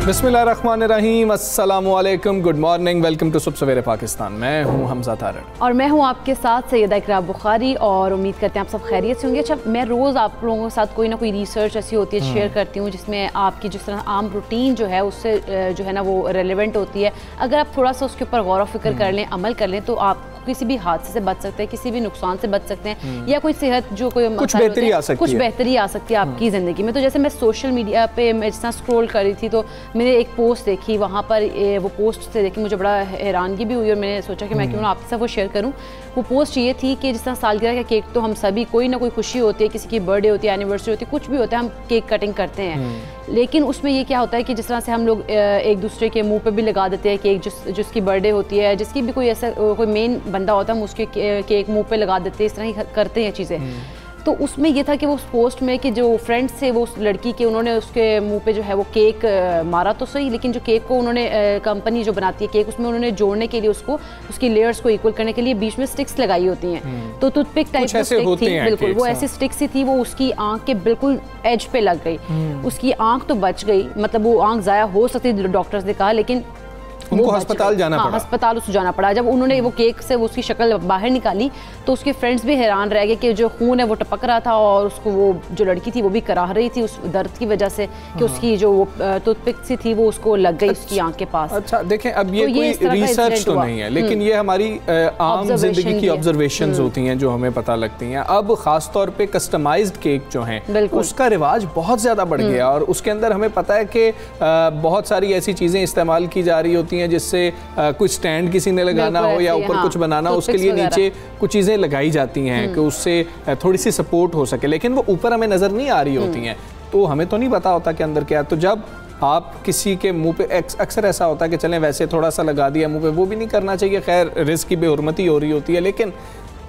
बिस्मिल्लाहिर्रहमानिर्रहीम, अस्सलामुअलैकुम, good morning, welcome to सुबह सवेरे पाकिस्तान। मैं हूँ हमजा तारड़ और मैं हूँ आपके साथ सैयदा इकरा बुखारी और उम्मीद करते हैं आप सब खैरियत से होंगे। अच्छा, मैं रोज़ आप लोगों के साथ कोई ना कोई रिसर्च ऐसी होती है शेयर करती हूँ जिसमें आपकी जिस तरह आम रूटीन जो है उससे जो है ना वो रेलिवेंट होती है। अगर आप थोड़ा सा उसके ऊपर गौर व फिक्र कर लें, अमल कर लें, तो आप किसी भी हादसे से बच सकते हैं, किसी भी नुकसान से बच सकते हैं, या कोई सेहत जो कोई कुछ बेहतरी आ सकती है आपकी ज़िंदगी में। तो जैसे मैं सोशल मीडिया पे मैं जिस तरह स्क्रॉल कर रही थी तो मैंने एक पोस्ट देखी, वहाँ पर वो पोस्ट से देखी मुझे बड़ा हैरानगी भी हुई और मैंने सोचा कि मैं क्यों ना आपके साथ वो शेयर करूँ। वो पोस्ट ये थी कि जिस तरह सालगिरह का केक तो हम सभी कोई ना कोई खुशी होती है, किसी की बर्थडे होती है, एनिवर्सरी होती है, कुछ भी होता है, हम केक कटिंग करते हैं। लेकिन उसमें ये क्या होता है कि जिस तरह से हम लोग एक दूसरे के मुंह पे भी लगा देते हैं केक, जिसकी बर्थडे होती है, जिसकी भी कोई ऐसा कोई मेन बंदा होता है हम उसके केक मुंह पे लगा देते हैं, इस तरह ही करते हैं चीज़ें। तो उसमें ये था कि वो उस पोस्ट में कि जो फ्रेंड्स थे वो उस लड़की के उन्होंने उसके मुंह पे जो है वो केक मारा तो सही, लेकिन जो केक को उन्होंने कंपनी जो बनाती है केक, उसमें उन्होंने जोड़ने के लिए उसको उसकी लेयर्स को इक्वल करने के लिए बीच में स्टिक्स लगाई होती हैं। तो टूथपिक टाइप की स्टिक थी, बिल्कुल वो ऐसी स्टिक सी थी, वो उसकी आंख के बिल्कुल एज पे लग गई। उसकी आंख तो बच गई, मतलब वो आंख ज़ाया हो सकती थी डॉक्टर्स ने कहा, लेकिन उनको अस्पताल जाना पड़ा। अस्पताल उसको जाना पड़ा। जब उन्होंने वो केक से उसकी शक्ल बाहर निकाली तो उसके फ्रेंड्स भी हैरान रह गए कि जो खून है वो टपक रहा था और उसको वो जो लड़की थी वो भी कराह रही थी उस दर्द की वजह से कि उसकी जो टूथपिक सी थी वो उसको लग गई उसकी आंख के पास। अच्छा देखें, अब ये कोई रिसर्च तो नहीं है, लेकिन ये हमारी आम जिंदगी की ऑब्जर्वेशंस होती हैं जो हमें पता लगती हैं। अब खास तौर पे कस्टमाइज्ड केक जो हैं उसका रिवाज बहुत ज़्यादा बढ़ गया और उसके अंदर हमें पता है कि बहुत सारी ऐसी चीज़ें इस्तेमाल की जा रही होती हैं जिससे कुछ स्टैंड किसी ने लगाना हो या ऊपर कुछ बनाना हो, उसके लिए नीचे कुछ चीज़ें लगाई जाती हैं कि उससे थोड़ी सी सपोर्ट हो सके, लेकिन वो ऊपर हमें नज़र नहीं आ रही होती हैं, तो हमें तो नहीं पता होता कि अंदर क्या है। तो जब आप किसी के मुंह पे अक्सर ऐसा होता है कि चलें वैसे थोड़ा सा लगा दिया मुंह पे, वो भी नहीं करना चाहिए, खैर रिस्क की बेहुरमती हो रही होती है। लेकिन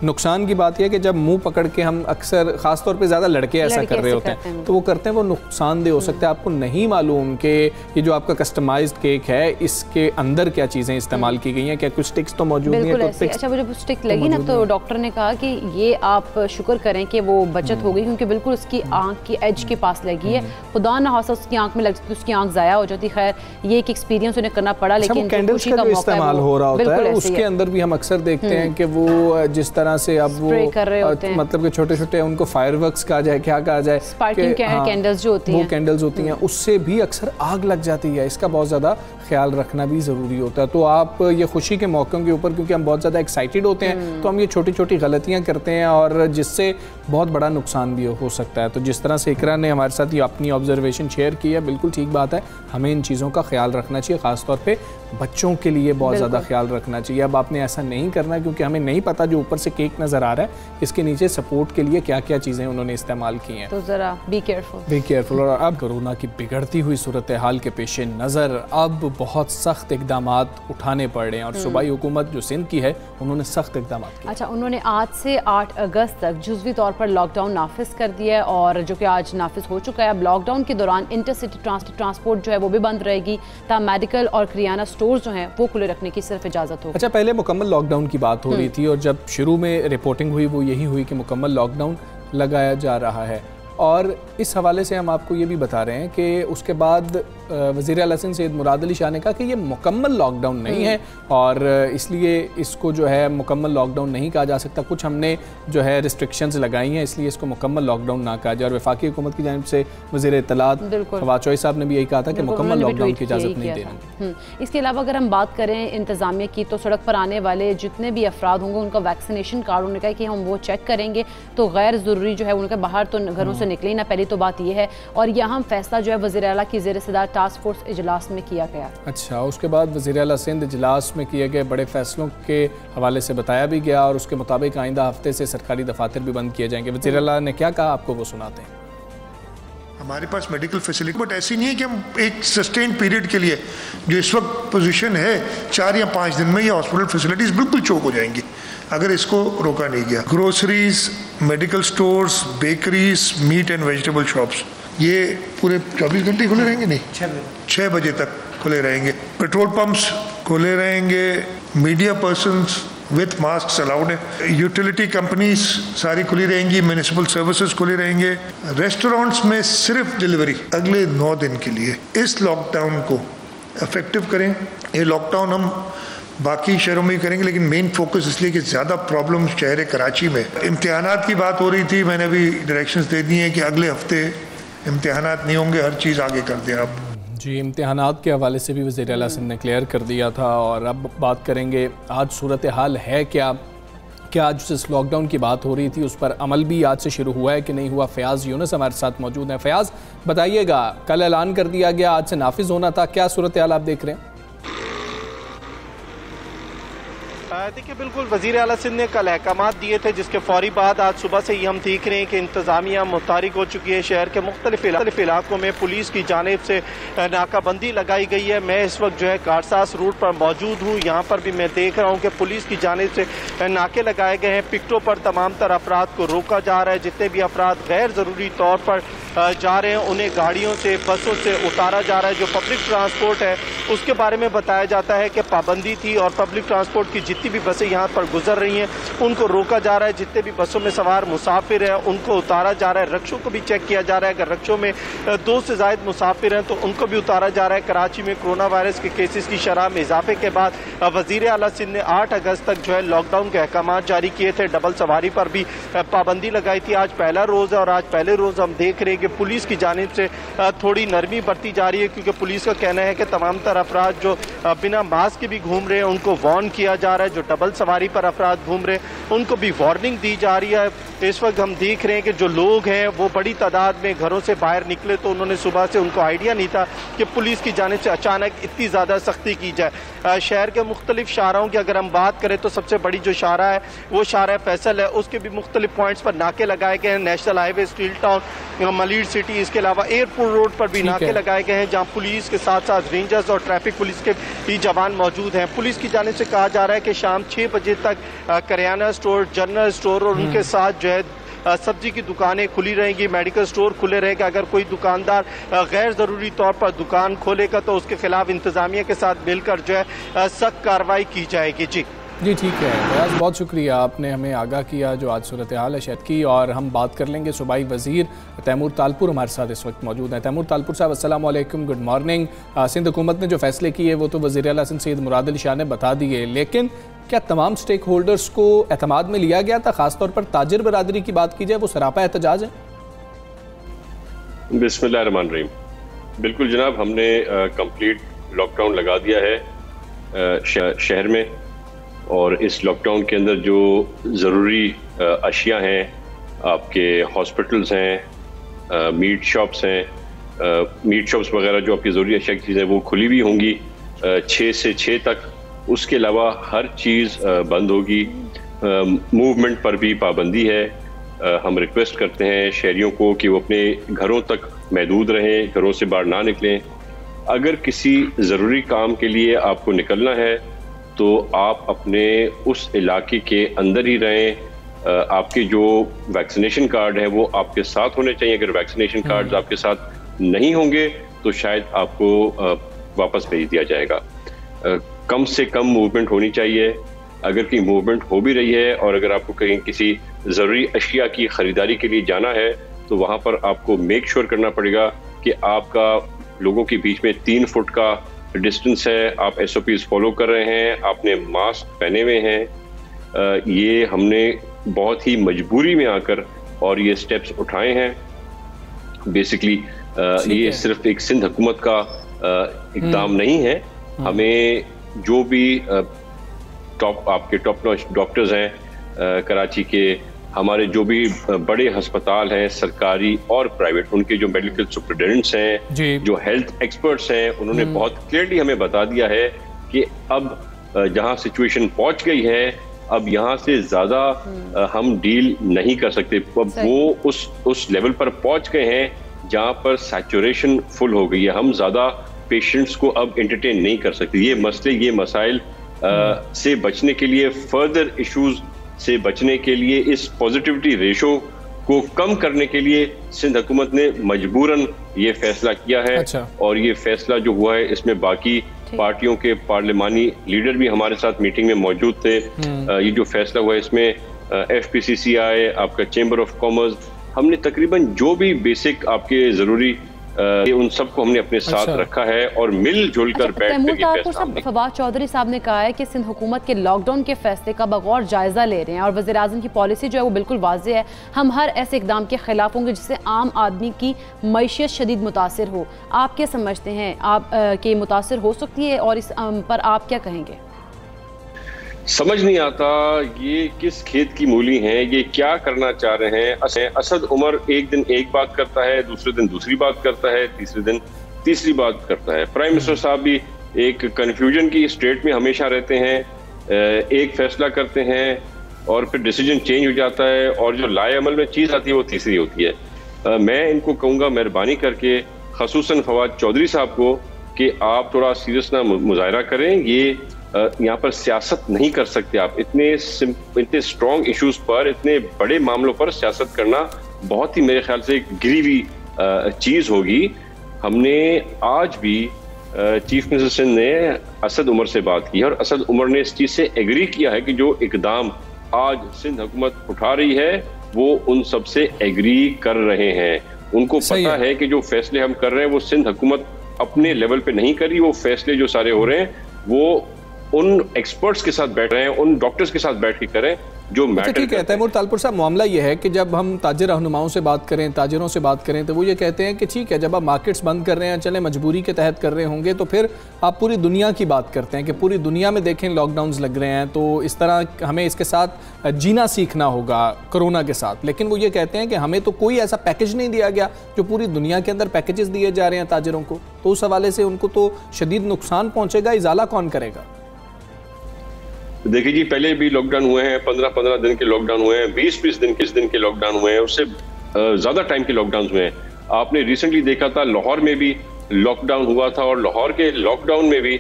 नुकसान की बात यह है कि जब मुंह पकड़ के हम अक्सर खासतौर पे ज़्यादा लड़के ऐसा कर रहे होते हैं तो वो करते हैं, वो नुकसानदेह हो सकता है। आपको नहीं मालूम कि ये जो आपका कस्टमाइज्ड केक है इसके अंदर क्या चीज़ें इस्तेमाल की गई हैं, क्या कुछ स्टिक्स तो मौजूद नहीं है। अच्छा, वो जब स्टिक लगी ना तो डॉक्टर ने कहा कि ये आप शुक्र करें कि वो बचत हो गई, क्योंकि बिल्कुल उसकी आँख की एज के पास लगी है। खुदा न खास्ता उसकी आँख में लगती तो उसकी आँख ज़ाया हो जाती। खैर ये एक एक्सपीरियंस उन्हें करना पड़ा। लेकिन कैंडल्स का जो इस्तेमाल हो रहा होता है उसके अंदर भी हम अक्सर देखते हैं कि वो जिस तरह से अब वो कर रहे होते हैं, मतलब कि छोटे छोटे उनको फायरवर्क्स कहा जाए, क्या कहा जाए, स्पार्किंग कैंडल्स जो होती हैं, वो कैंडल्स होती हैं, उससे भी अक्सर आग लग जाती है। इसका बहुत ज़्यादा ख्याल रखना भी ज़रूरी होता है। तो आप ये खुशी के मौक़ों के ऊपर, क्योंकि हम बहुत ज़्यादा एक्साइटेड होते हैं, तो हम ये छोटी छोटी गलतियाँ करते हैं और जिससे बहुत बड़ा नुकसान भी हो सकता है। तो जिस तरह से इकरा ने हमारे साथ ये अपनी ऑब्जर्वेशन शेयर की है, बिल्कुल ठीक बात है, हमें इन चीज़ों का ख्याल रखना चाहिए, ख़ासतौर पर बच्चों के लिए बहुत ज़्यादा ख्याल रखना चाहिए। अब आपने ऐसा नहीं करना क्योंकि हमें नहीं पता जो ऊपर से केक नज़र आ रहा है इसके नीचे सपोर्ट के लिए क्या क्या चीज़ें उन्होंने इस्तेमाल की हैं, तो ज़रा बी केयरफुल। और अब कोरोना की बिगड़ती हुई सूरत हाल के पेश नज़र अब बहुत सख्त इकदाम उठाने पड़ रहे हैं और सूबाई हुकूमत जो सिंध की है उन्होंने सख्त इकदाम किए। अच्छा, उन्होंने आज से 8 अगस्त तक जुज़वी तौर पर लॉकडाउन नाफिज कर दिया है और जो कि आज नाफिज हो चुका है। अब लॉकडाउन के दौरान इंटरसिटी ट्रांसपोर्ट जो है वो भी बंद रहेगी, ता मेडिकल और करियाना स्टोर जो हैं वो खुले रखने की सिर्फ इजाज़त होगी। अच्छा, पहले मुकम्मल लॉकडाउन की बात हो रही थी और जब शुरू में रिपोर्टिंग हुई वो यही हुई कि मुकम्मल लॉकडाउन लगाया जा रहा है, और इस हवाले से हम आपको ये भी बता रहे हैं कि उसके बाद वज़ीर आला सिंध सैयद मुराद अली शाह ने कहा कि ये मुकम्मल लॉकडाउन नहीं है और इसलिए इसको जो है मुकम्मल लॉकडाउन नहीं कहा जा सकता, कुछ हमने जो है रिस्ट्रिक्शंस लगाई हैं इसलिए इसको मुकम्मल लॉकडाउन ना कहा जाए। और वफाकी हुकूमत की जानिब से वज़ीर इत्तलात फवाद चौधरी साहब ने भी यही कहा था कि मुकम्मल लॉकडाउन की इजाज़त नहीं देनी। इसके अलावा अगर हम बात करें इंतज़ामिया की, तो सड़क पर आने वाले जितने भी अफराद होंगे उनका वैक्सीनेशन कार्ड उन्होंने कहा कि हम वो चेक करेंगे, तो गैर ज़रूरी जो है उनके बाहर तो घरों से निकले ना, पहली तो बात यह है। और यहाँ फैसला जो है वज़ीर आला की ज़ेर सदारत टास्क फोर्स इजलास में किया गया। अच्छा, उसके बाद वज़ीर आला सिंध इजलास में किए गए बड़े फैसलों के हवाले से बताया भी गया और उसके मुताबिक आइंदा हफ्ते से सरकारी दफातर भी बंद किए जाएंगे। वज़ीर आला ने क्या कहा आपको वो सुनाते हैं। हमारे पास मेडिकल फैसिलिटी, बट ऐसी नहीं है कि हम एक सस्टेन पीरियड के लिए, जो इस वक्त पोजीशन है 4 या 5 दिन में ये हॉस्पिटल फैसिलिटीज़ बिल्कुल चौक हो जाएंगी अगर इसको रोका नहीं गया। Groceries, medical stores, bakeries, meat and vegetable shops, ये पूरे 24 घंटे खुले रहेंगे? नहीं, 6 बजे तक खुले रहेंगे। पेट्रोल पंप्स खुले रहेंगे, media persons with mask allowed है, यूटिलिटी कंपनीज सारी खुली रहेंगी, म्यूनिसिपल सर्विसेज खुली रहेंगे, रेस्टोरेंट्स में सिर्फ डिलीवरी अगले 9 दिन के लिए। इस लॉकडाउन को इफेक्टिव करें। ये लॉकडाउन हम बाकी शहरों में ही करेंगे, लेकिन मेन फोकस इसलिए कि ज़्यादा प्रॉब्लम शहर कराची में इम्तिहानात की बात हो रही थी, मैंने अभी डायरेक्शंस दे दी हैं कि अगले हफ्ते इम्तिहानात नहीं होंगे, हर चीज़ आगे कर दें आप। जी, इम्तिहानात के हवाले से भी वज़ीर आला सिंध ने क्लियर कर दिया था। और अब बात करेंगे आज सूरत हाल है क्या आज जिस लॉकडाउन की बात हो रही थी उस पर अमल भी आज से शुरू हुआ है कि नहीं हुआ? फयाज यूनुस हमारे साथ मौजूद हैं। फयाज, बताइएगा, कल ऐलान कर दिया गया, आज से नाफिज होना था, क्या सूरत हाल आप देख रहे हैं? देखिए, बिल्कुल वज़ीर आला सिंध ने कल अहकामात दिए थे, जिसके फौरी बाद आज सुबह से ही हम देख रहे हैं कि इंतज़ामिया मुतहरिक हो चुकी है। शहर के मुख्तलिफ इलाकों में पुलिस की जानिब से नाकाबंदी लगाई गई है। मैं इस वक्त जो है कारसास रूट पर मौजूद हूँ। यहाँ पर भी मैं देख रहा हूँ कि पुलिस की जानिब से नाके लगाए गए हैं। पिकटों पर तमाम तर अफराद को रोका जा रहा है। जितने भी अफराद गैर ज़रूरी तौर पर जा रहे हैं उन्हें गाड़ियों से, बसों से उतारा जा रहा है। जो पब्लिक ट्रांसपोर्ट है उसके बारे में बताया जाता है कि पाबंदी थी और पब्लिक ट्रांसपोर्ट की जितनी भी बसें यहाँ पर गुजर रही हैं उनको रोका जा रहा है। जितने भी बसों में सवार मुसाफिर हैं उनको उतारा जा रहा है। रक्षों को भी चेक किया जा रहा है। अगर रक्षों में 2 से ज़ायद मुसाफिर हैं तो उनको भी उतारा जा रहा है। कराची में कोरोना वायरस के केसेस की शरह में इजाफे के बाद वज़ीर आला सिंध ने 8 अगस्त तक जो है लॉकडाउन के अहकाम जारी किए थे। डबल सवारी पर भी पाबंदी लगाई थी। आज पहला रोज़ है और आज पहले रोज़ हम देख रहे हैं कि पुलिस की जानिब से थोड़ी नरमी बरती जा रही है, क्योंकि पुलिस का कहना है कि तमाम तर अफराद जो बिना मास्क के भी घूम रहे हैं उनको वार्न किया जा रहा है। जो डबल सवारी पर अफराद घूम रहे हैं उनको भी वार्निंग दी जा रही है। इस वक्त हम देख रहे हैं कि जो लोग हैं वो बड़ी तादाद में घरों से बाहर निकले तो उन्होंने सुबह से, उनको आइडिया नहीं था कि पुलिस की जानिब से अचानक इतनी ज़्यादा सख्ती की जाए। शहर के मुख्तलिफ शाहराओं की अगर हम बात करें तो सबसे बड़ी जो शाहरा है वो शाहरा फैसल है। उसके भी मुख्तलिफ पॉइंट्स पर नाके लगाए गए हैं। National highway, steel town, Malir city, इसके अलावा एयरपोर्ट रोड पर भी नाके लगाए गए हैं, जहाँ पुलिस के साथ साथ रेंजर्स और ट्रैफिक पुलिस के भी जवान मौजूद हैं। पुलिस की जानिब से कहा जा रहा है कि शाम 6 बजे तक करियाना स्टोर, जनरल स्टोर और उनके साथ जो है सब्जी की दुकानें खुली रहेंगी, मेडिकल स्टोर खुले रहेगा। अगर कोई दुकानदार गैर ज़रूरी तौर पर दुकान खोलेगा तो उसके खिलाफ इंतज़ामिया के साथ मिलकर जो है सख्त कार्रवाई की जाएगी। जी ठीक है फयाज, बहुत शुक्रिया, आपने हमें आगाह किया जो आज सूरत हाल है शहर की। और हम बात कर लेंगे सूबाई वज़ीर तैमूर तालपुर हमारे साथ इस वक्त मौजूद हैं। तैमूर तालपुर साहब, अस्सलाम वालेकुम, गुड मॉर्निंग। सिंध हुकूमत ने जो फैसले किए वो तो वज़ीर आला सिंध सैयद मुराद अली शाह ने बता दिए, लेकिन क्या तमाम स्टेक होल्डर्स को एतमाद में लिया गया था? ख़ासतौर पर ताजिर बरादरी की बात की जाए, वो सरापा एहतजाज है। बिस्मिल्लाहिर्रहमानिर्रहीम। बिल्कुल जनाब, हमने कंप्लीट लॉकडाउन लगा दिया है शहर में। और इस लॉकडाउन के अंदर जो ज़रूरी अशिया हैं, आपके हॉस्पिटल्स हैं, मीट शॉप्स हैं, मीट शॉप्स वगैरह जो आपकी ज़रूरी अशिया की चीज़ें वो खुली भी होंगी 6 से 6 तक। उसके अलावा हर चीज़ बंद होगी। मूवमेंट पर भी पाबंदी है। हम रिक्वेस्ट करते हैं शहरियों को कि वो अपने घरों तक महदूद रहें, घरों से बाहर ना निकलें। अगर किसी ज़रूरी काम के लिए आपको निकलना है तो आप अपने उस इलाके के अंदर ही रहें। आपके जो वैक्सीनेशन कार्ड है वो आपके साथ होने चाहिए। अगर वैक्सीनेशन कार्ड्स आपके साथ नहीं होंगे तो शायद आपको वापस भेज दिया जाएगा। कम से कम मूवमेंट होनी चाहिए। अगर कोई मूवमेंट हो भी रही है और अगर आपको कहीं किसी ज़रूरी अशिया की ख़रीदारी के लिए जाना है तो वहाँ पर आपको मेक श्योर करना पड़ेगा कि आपका लोगों के बीच में 3 फुट का डिस्टेंस है, आप SOPs फॉलो कर रहे हैं, आपने मास्क पहने हुए हैं। ये हमने बहुत ही मजबूरी में आकर और ये स्टेप्स उठाए हैं। बेसिकली ये सिर्फ एक सिंध हुकूमत का इक़दाम नहीं है। हमें जो भी आपके टॉप नॉच डॉक्टर्स हैं कराची के, हमारे जो भी बड़े अस्पताल हैं सरकारी और प्राइवेट, उनके जो मेडिकल सुपरिटेंडेंट्स हैं, जो हेल्थ एक्सपर्ट्स हैं, उन्होंने बहुत क्लियरली हमें बता दिया है कि अब जहां सिचुएशन पहुंच गई है, अब यहां से ज्यादा हम डील नहीं कर सकते। अब वो उस लेवल पर पहुंच गए हैं जहाँ पर सैचुरेशन फुल हो गई है, हम ज़्यादा पेशेंट्स को अब एंटरटेन नहीं कर सकते। ये मसले, ये मसाइल से बचने के लिए, फर्दर इश्यूज से बचने के लिए, इस पॉजिटिविटी रेशो को कम करने के लिए सिंध हुकूमत ने मजबूरन ये फैसला किया है। अच्छा। और ये फैसला जो हुआ है इसमें बाकी पार्टियों के पार्लिमानी लीडर भी हमारे साथ मीटिंग में मौजूद थे। ये जो फैसला हुआ है इसमें FPCCI, आपका चेंबर ऑफ कॉमर्स, हमने तकरीबन जो भी बेसिक आपके जरूरी उन सबको हमने अपने साथ रखा है और मिलजुल कर बैठ। फवाद चौधरी साहब ने कहा है कि सिंध हुकूमत के लॉकडाउन के फैसले का बगौर जायजा ले रहे हैं और वज़ीर आज़म की पॉलिसी जो है वो बिल्कुल वाज़ेह है। हम हर ऐसे इकदाम के खिलाफ होंगे जिससे आम आदमी की मईशत शदीद मुतासिर हो। आप क्या समझते हैं, आप के मुतासिर हो सकती है और इस पर आप क्या कहेंगे? समझ नहीं आता ये किस खेत की मूली हैं, ये क्या करना चाह रहे हैं। असद उमर एक दिन एक बात करता है, दूसरे दिन दूसरी बात करता है, तीसरे दिन तीसरी बात करता है। प्राइम मिनिस्टर साहब भी एक कंफ्यूजन की स्टेट में हमेशा रहते हैं, एक फैसला करते हैं और फिर डिसीजन चेंज हो जाता है और जो लाए अमल में चीज़ आती है वो तीसरी होती है। मैं इनको कहूँगा मेहरबानी करके, खसूसन फवाद चौधरी साहब को, कि आप थोड़ा सीरियस ना मुजाहरा करें। ये यहाँ पर सियासत नहीं कर सकते आप। इतने स्ट्रॉन्ग इश्यूज पर, इतने बड़े मामलों पर सियासत करना बहुत ही मेरे ख्याल से एक गिरी हुई चीज़ होगी। हमने आज भी चीफ मिनिस्टर सिंध ने असद उमर से बात की है और असद उमर ने इस चीज़ से एग्री किया है कि जो इकदाम आज सिंध हुकूमत उठा रही है वो उन सब से एग्री कर रहे हैं। उनको पता है कि जो फैसले हम कर रहे हैं वो सिंध हुकूमत अपने लेवल पे नहीं करी। वो फैसले जो सारे हो रहे हैं वो उन एक्सपर्ट्स के साथ बैठ रहे हैं, उन डॉक्टर्स के साथ बैठ के करें जो मैटर। ठीक है तैमूर तालपुर साहब, मामला ये है कि जब हम ताजिर रहनुमाओं से बात करें, ताजिरों से बात करें, तो वो ये कहते हैं कि ठीक है, जब आप मार्केट्स बंद कर रहे हैं, चले मजबूरी के तहत कर रहे होंगे, तो फिर आप पूरी दुनिया की बात करते हैं कि पूरी दुनिया में देखें लॉकडाउन्स लग रहे हैं, तो इस तरह हमें इसके साथ जीना सीखना होगा कोरोना के साथ। लेकिन वो ये कहते हैं कि हमें तो कोई ऐसा पैकेज नहीं दिया गया जो पूरी दुनिया के अंदर पैकेजेस दिए जा रहे हैं ताजिरों को, तो उस हवाले से उनको तो शदीद नुकसान पहुँचेगा। इजाला कौन करेगा? देखिए जी, पहले भी लॉकडाउन हुए हैं, 15-15 दिन के लॉकडाउन हुए हैं, 20-20 दिन के लॉकडाउन हुए हैं, उससे ज्यादा टाइम के लॉकडाउन हुए हैं। आपने रिसेंटली देखा था लाहौर में भी लॉकडाउन हुआ था और लाहौर के लॉकडाउन में भी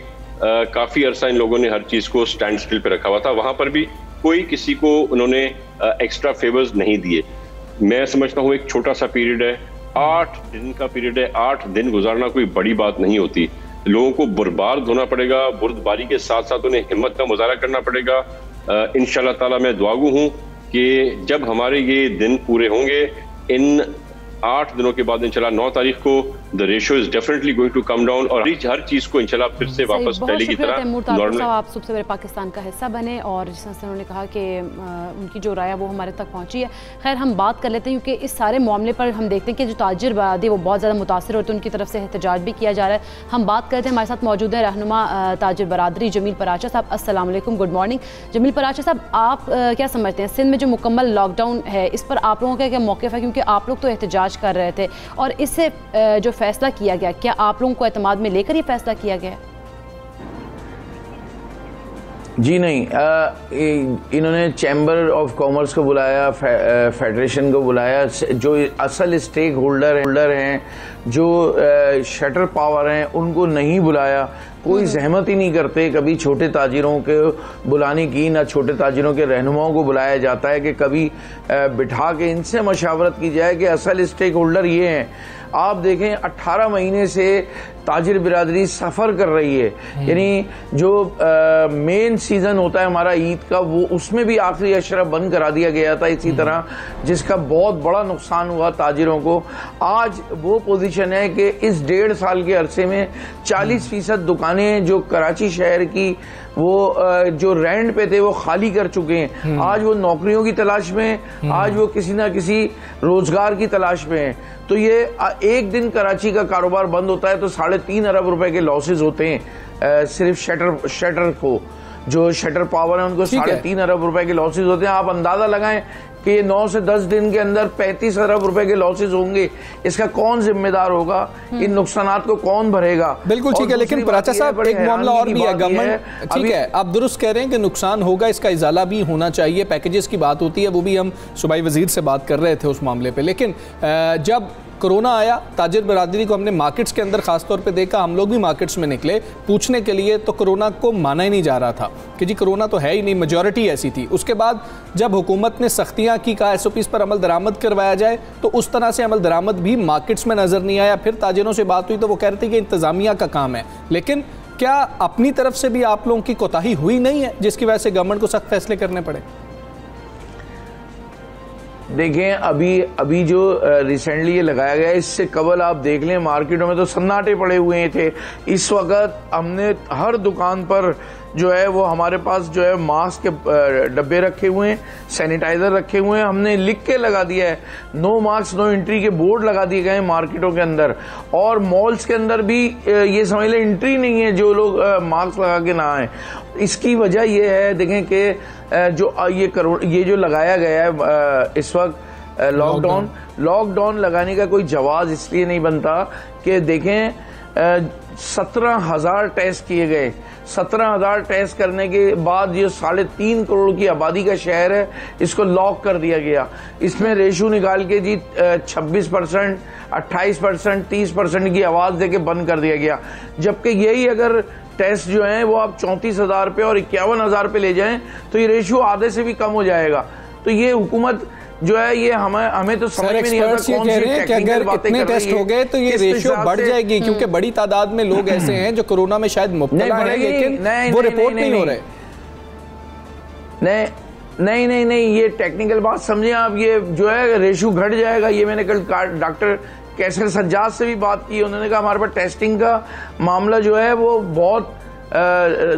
काफी अरसा इन लोगों ने हर चीज को स्टैंड स्टिल पे रखा हुआ था। वहां पर भी कोई किसी को उन्होंने एक्स्ट्रा फेवर्स नहीं दिए। मैं समझता हूँ एक छोटा सा पीरियड है, 8 दिन का पीरियड है, 8 दिन गुजारना कोई बड़ी बात नहीं होती। लोगों को बुरबाद होना पड़ेगा, बुर्दबारी के साथ साथ उन्हें हिम्मत का मुजाहरा करना पड़ेगा। इंशाल्लाह ताला मैं दुआगू हूँ कि जब हमारे ये दिन पूरे होंगे, इन 8 दिनों के बाद इंशाल्लाह 9 तारीख को the ratio is definitely going to come down और हर चीज को इंशाल्लाह फिर से वापस पहले की तरह नॉर्मल। आप सुबह सवेरे पाकिस्तान का हिस्सा बने और जिस तरह से उन्होंने कहा कि उनकी जो राय है वो हमारे तक पहुंची है। खैर हम बात कर लेते हैं क्योंकि इस सारे मामले पर हम देखते हैं कि जो ताजिर बरादरी वो बहुत ज़्यादा मुतासर होते हैं, उनकी तरफ से एहतजाज भी किया जा रहा है। हम बात करते हैं, हमारे साथ मौजूद है रहनुमा ताजिर बरादरी जमील पराचा साहब। अस्सलाम वालेकुम, गुड मॉर्निंग। जमील पराचा साहब, आप क्या समझते हैं सिंध में जो मुकम्मल लॉकडाउन है इस पर आप लोगों का क्या मौक़िफ़ है? क्योंकि आप लोग तो एहतजाज कर रहे थे और इससे जो फैसला किया गया, क्या आप लोगों को एतमाद में लेकर ये फैसला किया गया? जी नहीं, इन्होंने चैम्बर ऑफ कॉमर्स को बुलाया, फेडरेशन को बुलाया, जो असल स्टेक होल्डर हैं, जो शटर पावर हैं, उनको नहीं बुलाया। कोई जहमत ही नहीं करते कभी छोटे ताजिरों के बुलाने की, ना छोटे ताजिरों के रहनुमाओं को बुलाया जाता है कि कभी बिठा के इनसे मशावरत की जाए कि असल स्टेक होल्डर ये हैं। आप देखें 18 महीने से ताजिर बिरादरी सफ़र कर रही है, यानी जो मेन सीज़न होता है हमारा ईद का, वो उसमें भी आखिरी अशरा बंद करा दिया गया था इसी तरह, जिसका बहुत बड़ा नुकसान हुआ ताजिरों को। आज वो पोजीशन है कि इस 1.5 साल के अरसे में 40% दुकानें जो कराची शहर की वो जो रेंट पे थे वो खाली कर चुके हैं। आज वो नौकरियों की तलाश में, आज वो किसी ना किसी रोजगार की तलाश में है। तो ये एक दिन कराची का कारोबार बंद होता है तो 3.5 अरब रुपए के लॉसेज होते हैं। सिर्फ शटर को, जो शटर पावर है उनको 3.5 अरब रुपए के लॉसेज होते हैं। आप अंदाजा लगाएं कि ये 9 से 10 दिन के अंदर 35 अरब रुपए के लॉसेज होंगे। इसका कौन जिम्मेदार होगा? इन नुकसानात को कौन भरेगा? बिल्कुल ठीक है, लेकिन पराचा साहब एक मामला और भी है। गवर्नमेंट, ठीक है, आप दुरुस्त कह रहे हैं कि नुकसान होगा, इसका इजाला भी होना चाहिए। पैकेजेस की बात होती है, वो भी हम सूबाई वजीर से बात कर रहे थे उस मामले पे। लेकिन जब कोरोना आया, ताजिर बरादरी को हमने मार्केट्स के अंदर खासतौर पे देखा, हम लोग भी मार्केट्स में निकले पूछने के लिए, तो कोरोना को माना ही नहीं जा रहा था कि जी कोरोना तो है ही नहीं, मेजॉरिटी ऐसी थी। उसके बाद जब हुकूमत ने सख्तियाँ की, कहा SOPs पर अमल दरामद करवाया जाए, तो उस तरह से अमल दरामद भी मार्केट्स में नज़र नहीं आया। फिर ताजिरों से बात हुई तो वो कह रहे थे कि इंतज़ामिया का काम है, लेकिन क्या अपनी तरफ से भी आप लोगों की कोताही हुई नहीं है जिसकी वजह से गवर्नमेंट को सख्त फैसले करने पड़े? देखें, अभी जो रिसेंटली ये लगाया गया है, इससे कबल आप देख लें मार्केटों में तो सन्नाटे पड़े हुए थे। इस वक्त हमने हर दुकान पर जो है वो हमारे पास जो है मास्क के डब्बे रखे हुए हैं, सैनिटाइजर रखे हुए हैं, हमने लिख के लगा दिया है, नो मास्क नो एंट्री के बोर्ड लगा दिए गए हैं मार्केटों के अंदर। और मॉल्स के अंदर भी ये समझ लें एंट्री नहीं है जो लोग मास्क लगा के ना आए। इसकी वजह ये है, देखें कि ये जो लगाया गया है इस वक्त लॉकडाउन लगाने का कोई जवाब इसलिए नहीं बनता कि देखें 17,000 टेस्ट किए गए। 17,000 टेस्ट करने के बाद ये 3.5 करोड़ की आबादी का शहर है, इसको लॉक कर दिया गया। इसमें रेशो निकाल के जी 26%, 28%, 30% की आवाज देके बंद कर दिया गया। जबकि यही अगर टेस्ट जो हैं वो आप 34,000 पे और 51,000 पे ले जाएं तो ये रेशियो आधे से भी कम हो जाएगा। तो ये हुकूमत जो है ये हमें तो समझ में नहीं आता कौन सी टेक्निकल बातें कर रही है। टेस्ट हो गए तो ये रेशियो बढ़ जाएगी, क्योंकि बड़ी तादाद में लोग ऐसे हैं जो कोरोना में शायद मुब्तला हैं, लेकिन वो रिपोर्ट नहीं हो रहे। नहीं, ये टेक्निकल बात समझे आप, ये जो है रेशियो घट जाएगा। ये मैंने कल डॉक्टर कैसर सज्जाद से भी बात की, उन्होंने कहा हमारे पास टेस्टिंग का मामला जो है वो बहुत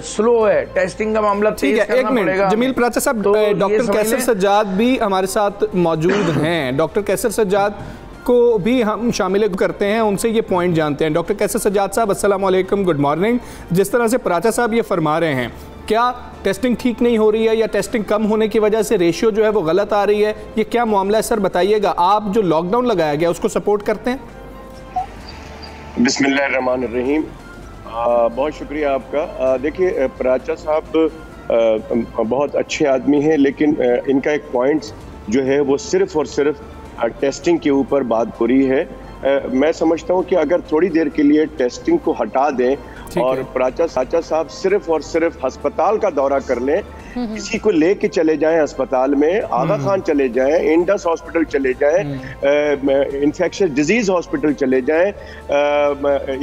स्लो है, टेस्टिंग का मामला तेज करना पड़ेगा। जमील प्राचा साहब, डॉक्टर कैसर सज्जाद भी हमारे साथ मौजूद हैं। डॉक्टर कैसर सज्जाद को भी हम शामिल करते हैं, उनसे ये पॉइंट जानते हैं। डॉक्टर कैसर सज्जाद साहब, अस्सलाम वालेकुम, गुड मॉर्निंग। जिस तरह से प्राचा साहब ये फरमा रहे हैं, क्या टेस्टिंग ठीक नहीं हो रही है या टेस्टिंग कम होने की वजह से रेशियो जो है वो गलत आ रही है, ये क्या मामला है सर, बताइएगा। आप जो लॉकडाउन लगाया गया उसको सपोर्ट करते हैं? बिस्मिल्लाहिर्रहमानिर्रहीम, बहुत शुक्रिया आपका। देखिए, प्राचा साहब बहुत अच्छे आदमी हैं, लेकिन इनका एक पॉइंट जो है वो सिर्फ और सिर्फ टेस्टिंग के ऊपर बात हो रही है। मैं समझता हूँ कि अगर थोड़ी देर के लिए टेस्टिंग को हटा दें और प्राचा साहब सिर्फ और सिर्फ अस्पताल का दौरा कर लें, किसी को लेके चले जाएं अस्पताल में, आगा खान चले जाएं, इंडस हॉस्पिटल चले जाएं, इन्फेक्शियस डिजीज हॉस्पिटल चले जाएं,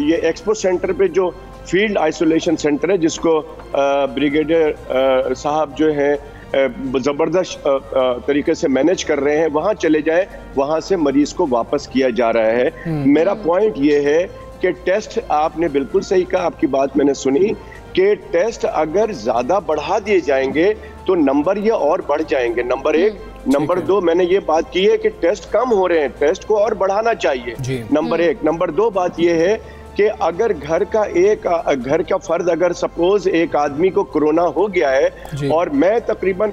ये एक्सपो सेंटर पे जो फील्ड आइसोलेशन सेंटर है जिसको ब्रिगेडियर साहब जो है ज़बरदस्त तरीके से मैनेज कर रहे हैं, वहाँ चले जाए, वहाँ से मरीज को वापस किया जा रहा है। मेरा पॉइंट ये है कि टेस्ट, आपने बिल्कुल सही कहा, आपकी बात मैंने सुनी कि टेस्ट अगर ज़्यादा बढ़ा दिए जाएंगे तो नंबर ये और बढ़ जाएंगे, नंबर एक। नंबर दो, मैंने ये बात की है कि टेस्ट कम हो रहे हैं, टेस्ट को और बढ़ाना चाहिए, नंबर एक। नंबर दो बात ये है कि अगर घर का फर्द, अगर सपोज एक आदमी को कोरोना हो गया है और मैं तकरीबन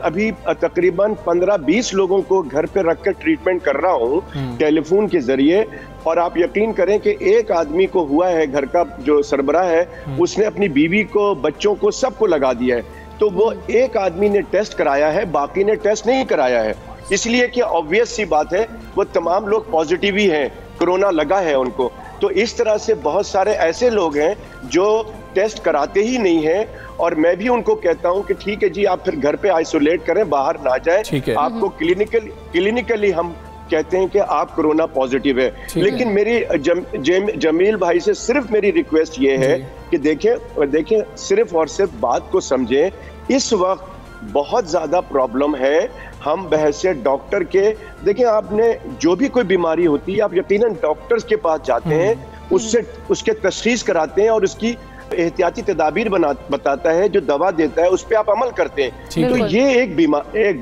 15-20 लोगों को घर पे रखकर ट्रीटमेंट कर रहा हूँ टेलीफोन के जरिए, और आप यकीन करें कि एक आदमी को हुआ है, घर का जो सरबराह है उसने अपनी बीवी को, बच्चों को, सबको लगा दिया है, तो वो एक आदमी ने टेस्ट कराया है, बाकी ने टेस्ट नहीं कराया है, इसलिए कि ऑब्वियस सी बात है वो तमाम लोग पॉजिटिव ही हैं, कोरोना लगा है उनको। तो इस तरह से बहुत सारे ऐसे लोग हैं जो टेस्ट कराते ही नहीं हैं, और मैं भी उनको कहता हूं कि ठीक है जी, आप फिर घर पे आइसोलेट करें, बाहर ना जाएं, आपको क्लिनिकली हम कहते हैं कि आप कोरोना पॉजिटिव है। लेकिन मेरी जमील भाई से सिर्फ मेरी रिक्वेस्ट ये है कि देखें सिर्फ और सिर्फ बात को समझें। इस वक्त बहुत ज्यादा प्रॉब्लम है, हम बहसे डॉक्टर के, देखिए आपने जो भी कोई बीमारी होती है आप यकीनन डॉक्टर्स के पास जाते हैं, उसके तशखीस कराते हैं और उसकी एहतियाती तदाबीर बताता है, जो दवा देता है उस पर आप अमल करते हैं। तो ये एक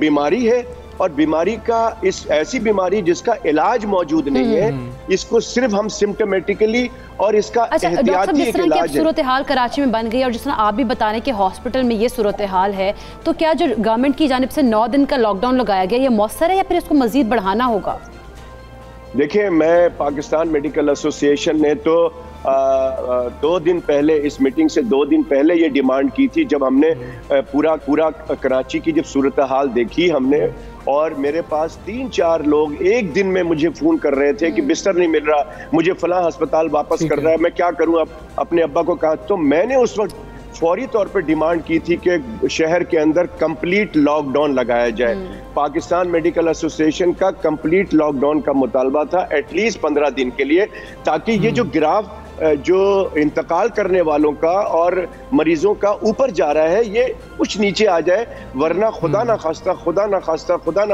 बीमारी है, और बीमारी का ऐसी बीमारी जिसका इलाज मौजूद नहीं है, इसको सिर्फ हम सिम्टोमेटिकली और इसका एहतियाती एक इलाज है। सूरत हाल कराची में बन गई और जिस तरह आप भी बता रहे हैं कि हॉस्पिटल में ये सूरत हाल है, तो क्या जो गवर्नमेंट की जानिब से 9 दिन का लॉकडाउन लगाया गया ये मौसर है या फिर इसको मजीद बढ़ाना होगा? देखिए, मैं पाकिस्तान मेडिकल एसोसिएशन ने तो 2 दिन पहले, इस मीटिंग से 2 दिन पहले ये डिमांड की थी, जब हमने पूरा कराची की जब सूरत हाल देखी, हमने और मेरे पास 3-4 लोग एक दिन में मुझे फोन कर रहे थे कि बिस्तर नहीं मिल रहा, मुझे फलां अस्पताल वापस कर रहा है, मैं क्या करूं। अब अपने अब्बा को कहा, तो मैंने उस वक्त फौरी तौर पे डिमांड की थी कि शहर के अंदर कंप्लीट लॉकडाउन लगाया जाए। पाकिस्तान मेडिकल एसोसिएशन का कंप्लीट लॉकडाउन का मुतालबा था एटलीस्ट 15 दिन के लिए, ताकि ये जो ग्राफ जो इंतकाल करने वालों का और मरीजों का ऊपर जा रहा है ये कुछ नीचे आ जाए, वरना खुदा ना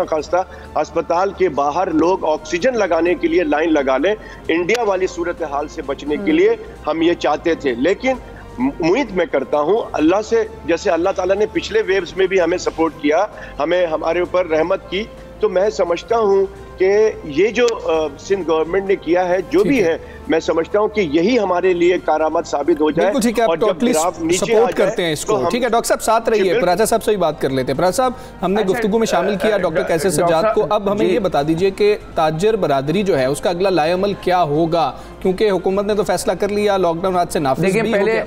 खास्ता अस्पताल के बाहर लोग ऑक्सीजन लगाने के लिए लाइन लगा लें। इंडिया वाली सूरत हाल से बचने के लिए हम ये चाहते थे, लेकिन उम्मीद मैं करता हूं अल्लाह से, जैसे अल्लाह ताला ने पिछले वेव्स में भी हमें सपोर्ट किया, हमें हमारे ऊपर रहमत की, तो मैं समझता हूं कि ये जो सिंध गवर्नमेंट ने किया है जो भी है, मैं समझता हूं कि यही हमारे लिए करामत साबित हो जाए। ठीक है, आप टोटली सपोर्ट करते हैं इसको। ठीक है डॉक्टर साहब साथ रहिए, पराचा साहब से भी बात कर लेते हैं। पराचा साहब, हमने गुफ्तगू में शामिल किया डॉक्टर कैसर सज्जाद को, अब हमें ये बता दीजिए कि ताजर बरादरी जो है उसका अगला लाएअमल क्या होगा, क्योंकि हुकूमत ने तो फैसला कर लिया, लॉकडाउन आज से नाफिज भी हो गया।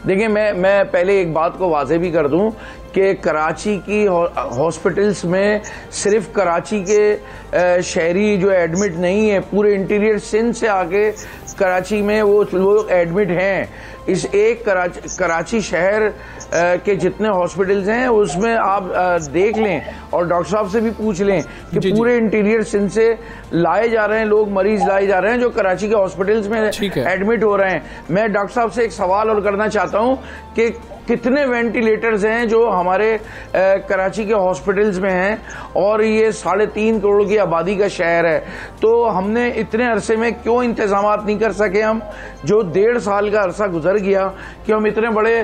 देखिए मैं पहले एक बात को वाज़ेह भी कर दूं कि कराची की हॉस्पिटल्स में सिर्फ कराची के शहरी जो एडमिट नहीं है, पूरे इंटीरियर सिंध से आके कराची में वो लोग एडमिट हैं। इस एक कराची शहर के जितने हॉस्पिटल्स हैं उसमें आप देख लें और डॉक्टर साहब से भी पूछ लें कि पूरे इंटीरियर सिंध से लाए जा रहे हैं लोग, मरीज लाए जा रहे हैं जो कराची के हॉस्पिटल्स में एडमिट हो रहे हैं। मैं डॉक्टर साहब से एक सवाल और करना चाहता हूं कि कितने वेंटिलेटर्स हैं जो हमारे कराची के हॉस्पिटल्स में हैं, और ये 3.5 करोड़ की आबादी का शहर है, तो हमने इतने अरसे में क्यों इंतजामात नहीं कर सके हम, जो 1.5 साल का अरसा गुजर गया कि हम इतने बड़े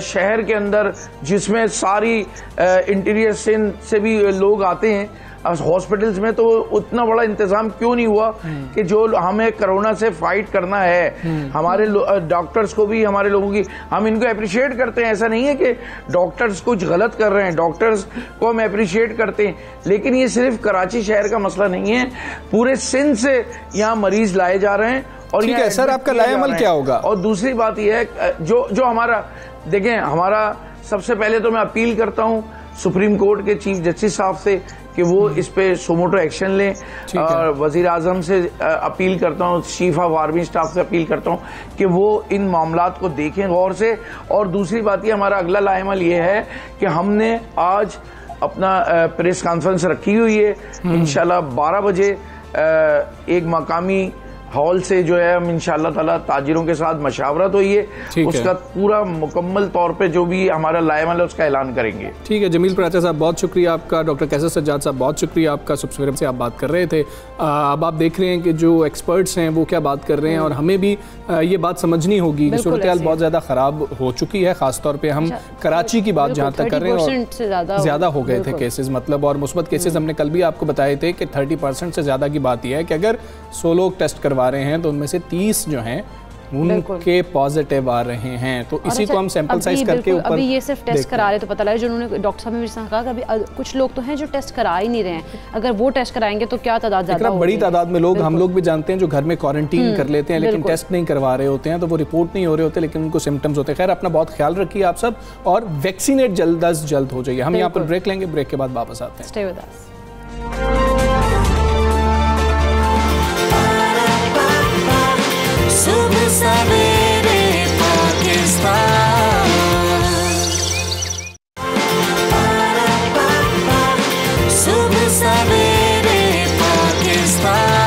शहर के अंदर जिसमें सारी इंटीरियर सिंध से भी लोग आते हैं हॉस्पिटल्स में, तो उतना बड़ा इंतजाम क्यों नहीं हुआ कि जो हमें कोरोना से फाइट करना है। हमारे डॉक्टर्स को भी, हमारे लोगों की, हम इनको अप्रिशिएट करते हैं, ऐसा नहीं है कि डॉक्टर्स कुछ गलत कर रहे हैं, डॉक्टर्स को हम अप्रिशिएट करते हैं, लेकिन ये सिर्फ कराची शहर का मसला नहीं है, पूरे सिंध से यहाँ मरीज लाए जा रहे हैं। और ठीक है सर, आपका लाएअमल क्या होगा? और दूसरी बात यह है जो हमारा, देखें, हमारा सबसे पहले तो मैं अपील करता हूँ सुप्रीम कोर्ट के चीफ जस्टिस साहब से कि वो इस पे सोमोटो एक्शन लें, और वजीर आजम से अपील करता हूँ, चीफ ऑफ आर्मी स्टाफ से अपील करता हूँ कि वो इन मामलात को देखें गौर से। और दूसरी बात ये, हमारा अगला लाएअमल ये है कि हमने आज अपना प्रेस कॉन्फ्रेंस रखी हुई है, इंशाल्लाह 12 बजे एक मकामी हॉल से जो है हम इंशाअल्लाह ताला ताजिरों के साथ मशावरत हुई है, उसका पूरा मुकम्मल तौर पे जो भी हमारा लाएअमल है उसका ऐलान करेंगे। ठीक है जमील पराचा साहब, बहुत शुक्रिया आपका। डॉक्टर कैसर सज्जाद साहब, बहुत शुक्रिया आपका। सुबह सवेरे से आप बात कर रहे थे, अब आप देख रहे हैं कि जो एक्सपर्ट्स हैं वो क्या बात कर रहे हैं, और हमें भी ये बात समझनी होगी कि सूरत हाल बहुत ज़्यादा ख़राब हो चुकी है। ख़ासतौर पर हम कराची की बात जहाँ तक कर रहे हैं, और ज़्यादा हो गए थे केसेस, मतलब, और मुस्बत केसेस हमने कल भी आपको बताए थे कि 30% से ज़्यादा की बात यह है कि अगर 100 लोग टेस्ट करवा रहे हैं तो उनमें से 30 जो हैं उनके पॉजिटिव आ रहे हैं। तो इसी को हम सैंपल साइज करके ऊपर अभी ये सिर्फ टेस्ट करा रहे तो पता लगा, जो उन्होंने डॉक्टर साहब ने मुझसे कहा कि अभी कुछ लोग तो हैं जो टेस्ट करा ही नहीं रहे हैं, अगर वो टेस्ट कराएंगे तो क्या तादाद ज़्यादा होगी। बड़ी तादाद में लोग, हम लोग भी जानते हैं, जो घर में क्वारंटीन कर लेते हैं लेकिन टेस्ट नहीं करवा रहे होते हैं, तो वो रिपोर्ट नहीं हो रहे होते लेकिन उनको सिम्टम्स होते हैं। खैर, अपना बहुत ख्याल रखिए आप सब, और वैक्सीनेट जल्द अज जल्द हो जाइए। हम यहाँ पर ब्रेक लेंगे, ब्रेक के बाद वापस आते हैं। Stay with us. सुबह सवेरे पाकिस्तान, सुबह सवेरे पाकिस्तान।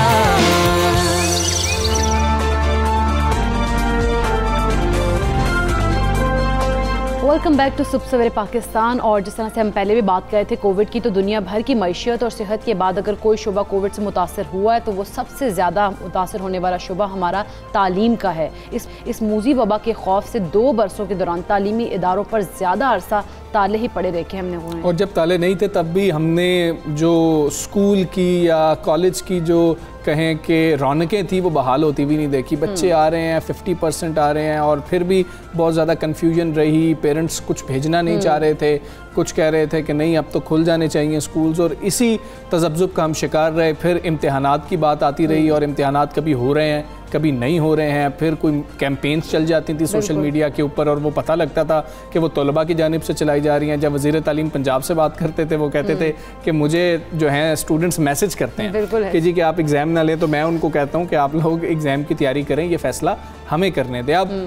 वेलकम बैक टू सुबह सवेरे पाकिस्तान। और जिस तरह से हम पहले भी बात कर रहे थे कोविड की, तो दुनिया भर की मईशत और सेहत के बाद अगर कोई शुबा कोविड से मुतासर हुआ है तो वो सबसे ज़्यादा मुतासर होने वाला शुबा हमारा तालीम का है। इस मूजी वबा के खौफ से 2 बरसों के दौरान तालीमी इदारों पर ज़्यादा अरसा ताले ही पड़े देखे हमने हुए हैं। और जब ताले नहीं थे तब भी हमने जो स्कूल की या कॉलेज की जो कहें कि रौनकें थी वो बहाल होती भी नहीं देखी। बच्चे आ रहे हैं, 50% आ रहे हैं, और फिर भी बहुत ज़्यादा कन्फ्यूजन रही, पेरेंट्स कुछ भेजना नहीं चाह रहे थे, कुछ कह रहे थे कि नहीं अब तो खुल जाने चाहिए स्कूल्स, और इसी तजब्जुब का हम शिकार रहे। फिर इम्तिहानात की बात आती रही और इम्तिहानात कभी हो रहे हैं कभी नहीं हो रहे हैं। फिर कोई कैंपेन्स चल जाती थी सोशल मीडिया के ऊपर और वो पता लगता था कि वो तलबा की जानिब से चलाई जा रही हैं। जब वज़ीर तालीम पंजाब से बात करते थे वो कहते थे कि मुझे जो है स्टूडेंट्स मैसेज करते हैं कि जी कि आप एग्ज़ाम ना लें, तो मैं उनको कहता हूँ कि आप लोग एग्ज़ाम की तैयारी करें, ये फ़ैसला हमें करने दें। अब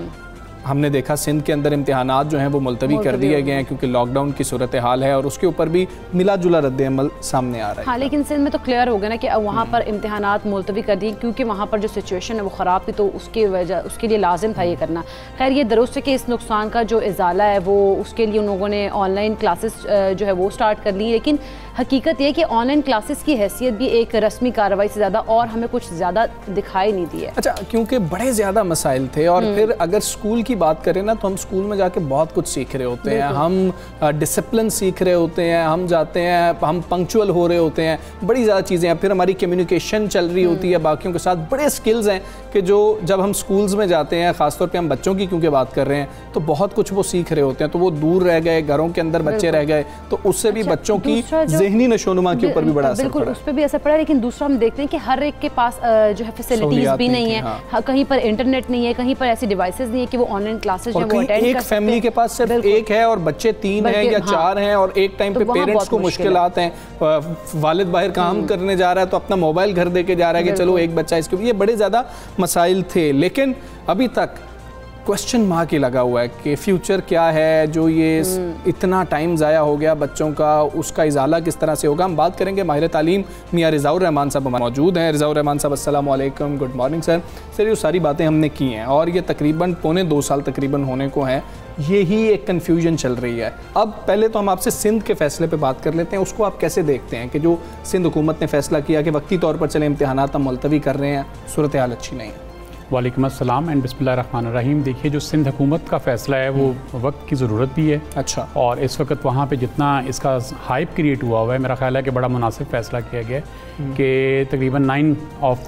हमने देखा सिंध के अंदर इम्तिहानात जो हैं वो मुलतवी कर दिए गए हैं क्योंकि लॉकडाउन की सूरत हाल है और उसके ऊपर भी मिला जुला रद्द अमल सामने आ रहा है। हाँ, लेकिन सिंध में तो क्लियर हो गया ना कि वहाँ पर इम्तिहानात मुलतवी कर दिए क्योंकि वहाँ पर जो सिचुएशन है वो ख़राब थी, तो उसकी वजह उसके लिए लाजिम था ये करना। खैर ये दुरुस्त है कि इस नुकसान का जो इजाला है वो उसके लिए उन लोगों ने ऑनलाइन क्लासेस जो है वो स्टार्ट कर ली, लेकिन हकीकत ये कि ऑनलाइन क्लासेस की हैसियत भी एक रस्मी कार्रवाई से ज़्यादा और हमें कुछ ज़्यादा दिखाई नहीं दी है। अच्छा, क्योंकि बड़े ज़्यादा मसाइल थे और फिर अगर स्कूल की बात करें ना तो हम स्कूल में जाके बहुत कुछ सीख रहे होते हैं, हम डिसिप्लिन सीख रहे होते हैं, हम जाते हैं, हम पंक्चुअल हो रहे होते हैं, बड़ी ज़्यादा चीज़ें हैं। फिर हमारी कम्युनिकेशन चल रही होती है बाकियों के साथ, बड़े स्किल्स हैं कि जो जब हम स्कूल्स में जाते हैं, ख़ासतौर पे हम बच्चों की क्योंकि बात कर रहे हैं, तो बहुत कुछ वो सीख रहे होते हैं। तो वो दूर रह गए, घरों के अंदर बच्चे रह गए, तो उससे भी बच्चों की ज़हनी नशोनुमा के ऊपर भी बड़ा असर पड़ा। उस पर भी असर पड़ा। लेकिन दूसरा हम देखते हैं कि हर एक के पास जो है फैसिलिटीज़ भी नहीं है, कहीं पर इंटरनेट नहीं है, कहीं पर ऐसी डिवाइसेस नहीं है कि वो ऑनलाइन क्लासेस जो वो अटेंड कर सकते हैं। फैमिली के पास सिर्फ एक है और बच्चे 3 हैं या 4 हैं और एक टाइम पे पेरेंट्स को मुश्किलात हैं, वालिद बाहर काम करने जा रहा है तो अपना मोबाइल घर दे के जा रहा है कि चलो एक बच्चा इसके, ये बड़े ज़्यादा मसाइल थे। लेकिन अभी तक क्वेश्चन मार्क ही लगा हुआ है कि फ्यूचर क्या है, जो ये इतना टाइम ज़ाया हो गया बच्चों का, उसका इजाला किस तरह से होगा। हम बात करेंगे माहिर तालीम मियां रिज़ाउर रहमान साहब मौजूद हैं। रिज़ाउर रहमान साहब अस्सलाम वालेकुम, गुड मॉर्निंग सर। सर ये सारी बातें हमने की हैं और ये तकरीबन 2.25 साल तकरीबन होने को हैं, यही एक कन्फ्यूजन चल रही है। अब पहले तो हम आपसे सिंध के फ़ैसले पे बात कर लेते हैं, उसको आप कैसे देखते हैं कि जो सिंध हुकूमत ने फ़ैसला किया कि वक्ती तौर पर चले इम्तिहानात हम मुलतवी कर रहे हैं, सूरत हाल अच्छी नहीं है। वालेकुम अस्सलाम एंड बिस्मिल्लाहिर्रहमानिर्रहीम। देखिए जो सिंध हुकूमत का फ़ैसला है वो वक्त की ज़रूरत भी है। अच्छा। और इस वक्त वहाँ पे जितना इसका हाइप क्रिएट हुआ हुआ है, मेरा ख्याल है कि बड़ा मुनासिब फ़ैसला किया गया है कि तकरीबन 9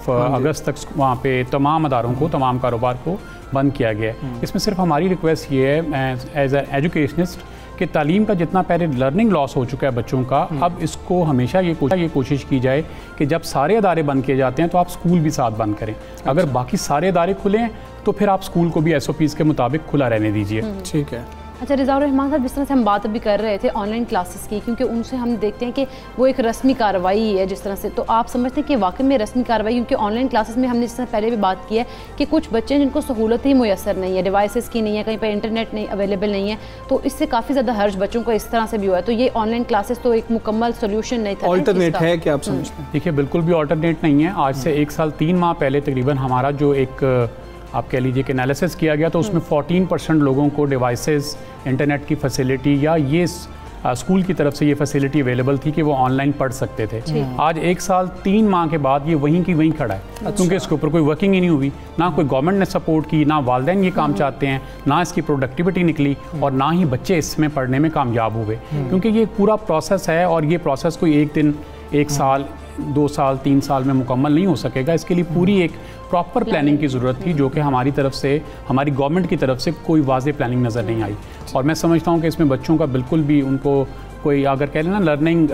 अगस्त तक वहाँ पे तमाम अदारों को, तमाम कारोबार को बंद किया गया है। इसमें सिर्फ हमारी रिक्वेस्ट ये है एज ए एजुकेशनिस्ट कि तालीम का जितना पहले लर्निंग लॉस हो चुका है बच्चों का, अब इसको हमेशा ये कोशिश की जाए कि जब सारे अदारे बंद किए जाते हैं तो आप स्कूल भी साथ बंद करें। अगर बाकी सारे अदारे खुले हैं तो फिर आप स्कूल को भी SOPs के मुताबिक खुला रहने दीजिए। ठीक है। अच्छा रिज़ाउर रहमान साहब, जिस तरह से हम बात अभी कर रहे थे ऑनलाइन क्लासेस की, क्योंकि उनसे हम देखते हैं कि वो एक रस्मी कार्रवाई है जिस तरह से, तो आप समझते हैं कि वाकई में रस्मी कार्रवाई, क्योंकि ऑनलाइन क्लासेस में हमने जिस तरह पहले भी बात की है कि कुछ बच्चे जिनको सहूलत ही मुयसर नहीं है, डिवाइसेस की नहीं है, कहीं पर इंटरनेट नहीं अवेलेबल नहीं है, तो इससे काफ़ी ज़्यादा हर्ज बच्चों को इस तरह से भी हुआ है। तो ये ऑनलाइन क्लासेस तो एक मुकम्मल सोल्यूशन नहीं था, ऑल्टरनेट है क्या आप समझते हैं? देखिए बिल्कुल भी ऑल्टरनेट नहीं है। आज से 1 साल 3 माह पहले तकरीबन हमारा जो एक आप कह लीजिए कि एनालिसिस किया गया, तो उसमें 14% लोगों को डिवाइसेस, इंटरनेट की फैसिलिटी या ये स्कूल की तरफ से ये फैसिलिटी अवेलेबल थी कि वो ऑनलाइन पढ़ सकते थे। आज 1 साल 3 माह के बाद ये वहीं की वहीं खड़ा है। अच्छा। क्योंकि इसके ऊपर कोई वर्किंग ही नहीं हुई, ना कोई गवर्नमेंट ने सपोर्ट की, ना वालिदैन ये काम चाहते हैं, ना इसकी प्रोडक्टिविटी निकली और ना ही बच्चे इसमें पढ़ने में कामयाब हुए। क्योंकि ये पूरा प्रोसेस है और ये प्रोसेस कोई एक दिन, 1 साल, 2 साल, 3 साल में मुकम्मल नहीं हो सकेगा। इसके लिए पूरी एक प्रॉपर प्लानिंग की ज़रूरत थी, जो कि हमारी तरफ से, हमारी गवर्नमेंट की तरफ से कोई वाज़ेह प्लानिंग नज़र नहीं आई। और मैं समझता हूँ कि इसमें बच्चों का बिल्कुल भी, उनको कोई अगर कह लें ना लर्निंग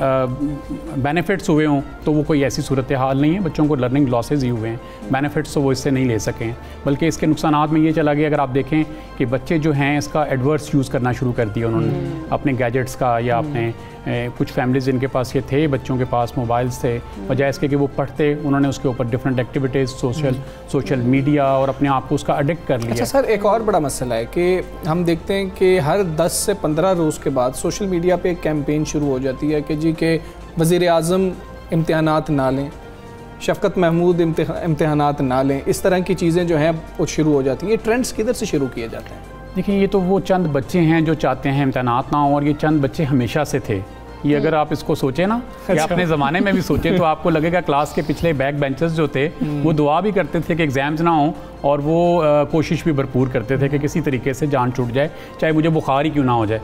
बेनिफिट्स हुए हों तो वो कोई ऐसी सूरत हाल नहीं है। बच्चों को लर्निंग लॉसेज ही हुए हैं, बेनिफिट्स तो वो इससे नहीं ले सकें, बल्कि इसके नुकसानात में ये चला गया। अगर आप देखें कि बच्चे जो हैं इसका एडवर्स यूज़ करना शुरू कर दिया उन्होंने अपने गैजेट्स का, या अपने कुछ फैमिलीज़ जिनके पास ये थे, बच्चों के पास मोबाइल्स थे, बजाय इसके कि वो पढ़ते, उन्होंने उसके ऊपर डिफरेंट एक्टिविटीज़, सोशल मीडिया और अपने आप को उसका एडिक्ट कर लिया। अच्छा सर, एक और बड़ा मसला है कि हम देखते हैं कि हर 10 से 15 रोज़ के बाद सोशल मीडिया पे एक कैंपेन शुरू हो जाती है कि जी के वज़ीर आज़म इम्तिहानात ना लें, शफ़क़त महमूद इम्तिहानात ना लें, इस तरह की चीज़ें जो हैं वो शुरू हो जाती हैं। ये ट्रेंड्स किधर से शुरू किए जाते हैं? देखिए ये तो वो चंद बच्चे हैं जो चाहते हैं इम्तिहानात ना हो, और ये चंद बच्चे हमेशा से थे। ये अगर आप इसको सोचें ना, या अपने ज़माने में भी सोचें, तो आपको लगेगा क्लास के पिछले बैक बेंचेस जो थे वो दुआ भी करते थे कि एग्ज़ाम्स ना हों, और वो कोशिश भी भरपूर करते थे कि किसी तरीके से जान छूट जाए, चाहे मुझे बुखार ही क्यों ना हो जाए।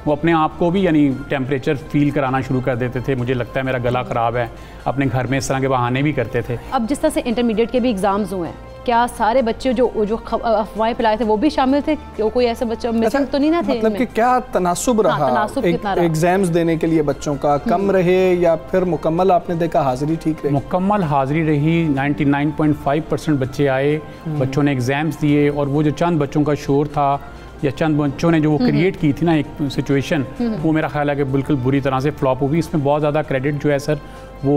वो अपने आप को भी यानी टेम्परेचर फील कराना शुरू कर देते थे, मुझे लगता है मेरा गला ख़राब है, अपने घर में इस तरह के बहाने भी करते थे। अब जिस तरह से इंटरमीडिएट के भी एग्ज़ाम्स हुए हैं, क्या सारे बच्चे जो अफवाहें फैलाए थे वो भी शामिल थे? कोई ऐसे बच्चे मिसिंग तो नहीं ना थे? मतलब कि क्या तनासुब रहा एग्जाम्स देने के लिए बच्चों का? कम रहे या फिर मुकम्मल आपने देखा हाजिरी ठीक रही? मुकम्मल हाजिरी रही, 99.5% बच्चे आए, बच्चों ने एग्ज़ाम्स दिए, और वो जो चंद बच्चों का शोर था या चंद बच्चों ने जो वो क्रिएट की थी ना एक सिचुएशन, वो मेरा ख्याल है कि बिल्कुल बुरी तरह से फ्लॉप हुई। इसमें बहुत ज़्यादा क्रेडिट जो है सर वो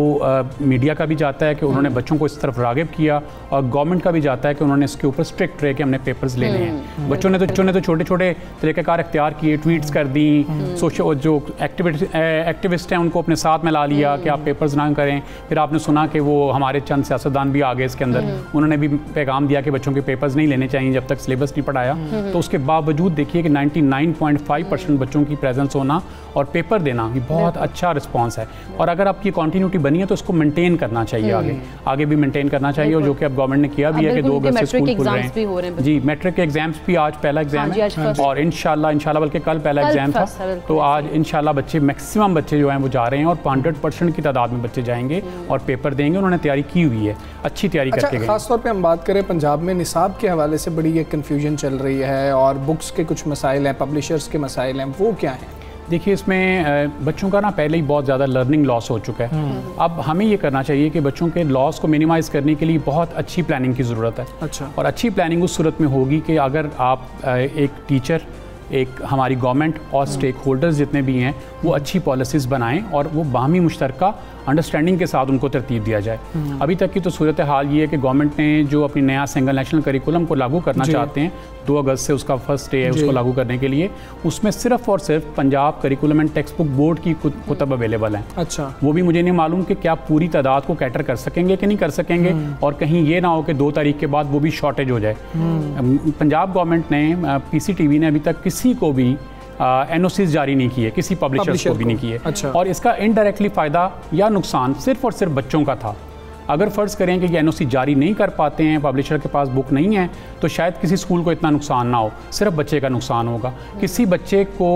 मीडिया का भी जाता है कि उन्होंने बच्चों को इस तरफ राग़िब किया, और गवर्नमेंट का भी जाता है कि उन्होंने इसके ऊपर स्ट्रिक्ट रहे कि हमने पेपर्स लेने हैं। बच्चों ने तो छोटे छोटे तरीक़ेकार इख्तियार किए, ट्वीट्स कर दी, सोशल जो एक्टिविस्ट हैं उनको अपने साथ में ला लिया कि आप पेपर्स ना करें। फिर आपने सुना कि वो हमारे चंद सियासतदान भी आ गए इसके अंदर, उन्होंने भी पैगाम दिया कि बच्चों के पेपर्स नहीं लेने चाहिए जब तक सिलेबस नहीं पढ़ाया। तो उसके बावजूद देखिए कि 99.5% बच्चों की प्रेजेंस होना और पेपर देना ये बहुत अच्छा रिस्पॉन्स है। और अगर आपकी कंटिन्यूटी बनी है तो उसको मेंटेन करना चाहिए, आगे भी मेंटेन करना चाहिए, और जो कि अब गवर्नमेंट ने किया भी है कि 2 अगस्त से स्कूल खुल रहे हैं। जी, मैट्रिक के एग्जाम्स भी आज पहला एग्जाम है, और इंशाल्लाह बल्कि कल पहला एग्जाम था, तो आज इंशाल्लाह बच्चे मैक्सिमम बच्चे जो हैं वो जा रहे हैं, और 100% की तादाद में बच्चे जाएंगे और पेपर देंगे। उन्होंने तैयारी की हुई है, अच्छी तैयारी करके गए। खासतौर पर हम बात करें पंजाब में निसाब के हवाले से बड़ी एक कन्फ्यूजन चल रही है, और बुक्स के कुछ मसाइल हैं, पब्लिशर्स के मसाइल हैं, वो क्या हैं? देखिए, इसमें बच्चों का ना पहले ही बहुत ज़्यादा लर्निंग लॉस हो चुका है। अब हमें ये करना चाहिए कि बच्चों के लॉस को मिनिमाइज़ करने के लिए बहुत अच्छी प्लानिंग की ज़रूरत है। अच्छा। और अच्छी प्लानिंग उस सूरत में होगी कि अगर आप एक टीचर, एक हमारी गवर्नमेंट और स्टेक होल्डर्स जितने भी हैं वो अच्छी पॉलिसीज़ बनाएं, और वो बाहमी मुश्तरका अंडरस्टैंडिंग के साथ उनको तरतीब दिया जाए। अभी तक की तो सूरत हाल ये है कि गवर्नमेंट ने जो अपनी नया सिंगल नेशनल करिकुलम को लागू करना चाहते हैं, 2 अगस्त से उसका फर्स्ट डे है उसको लागू करने के लिए, उसमें सिर्फ और सिर्फ Punjab curriculum and text book board की कुतब अवेलेबल हैं। अच्छा। वो भी मुझे नहीं मालूम कि क्या पूरी तादाद को कैटर कर सकेंगे कि नहीं कर सकेंगे, और कहीं ये ना हो कि 2 तारीख के बाद वो भी शॉर्टेज हो जाए। पंजाब गवर्नमेंट ने, PCTV ने अभी तक किसी को भी NOCs जारी नहीं किए, किसी पब्लिशर्स को भी नहीं किए। अच्छा। और इसका इनडायरेक्टली फ़ायदा या नुकसान सिर्फ और सिर्फ बच्चों का था। अगर फ़र्ज़ करें कि ये NOC जारी नहीं कर पाते हैं, पब्लिशर के पास बुक नहीं है, तो शायद किसी स्कूल को इतना नुकसान ना हो, सिर्फ बच्चे का नुकसान होगा। किसी बच्चे को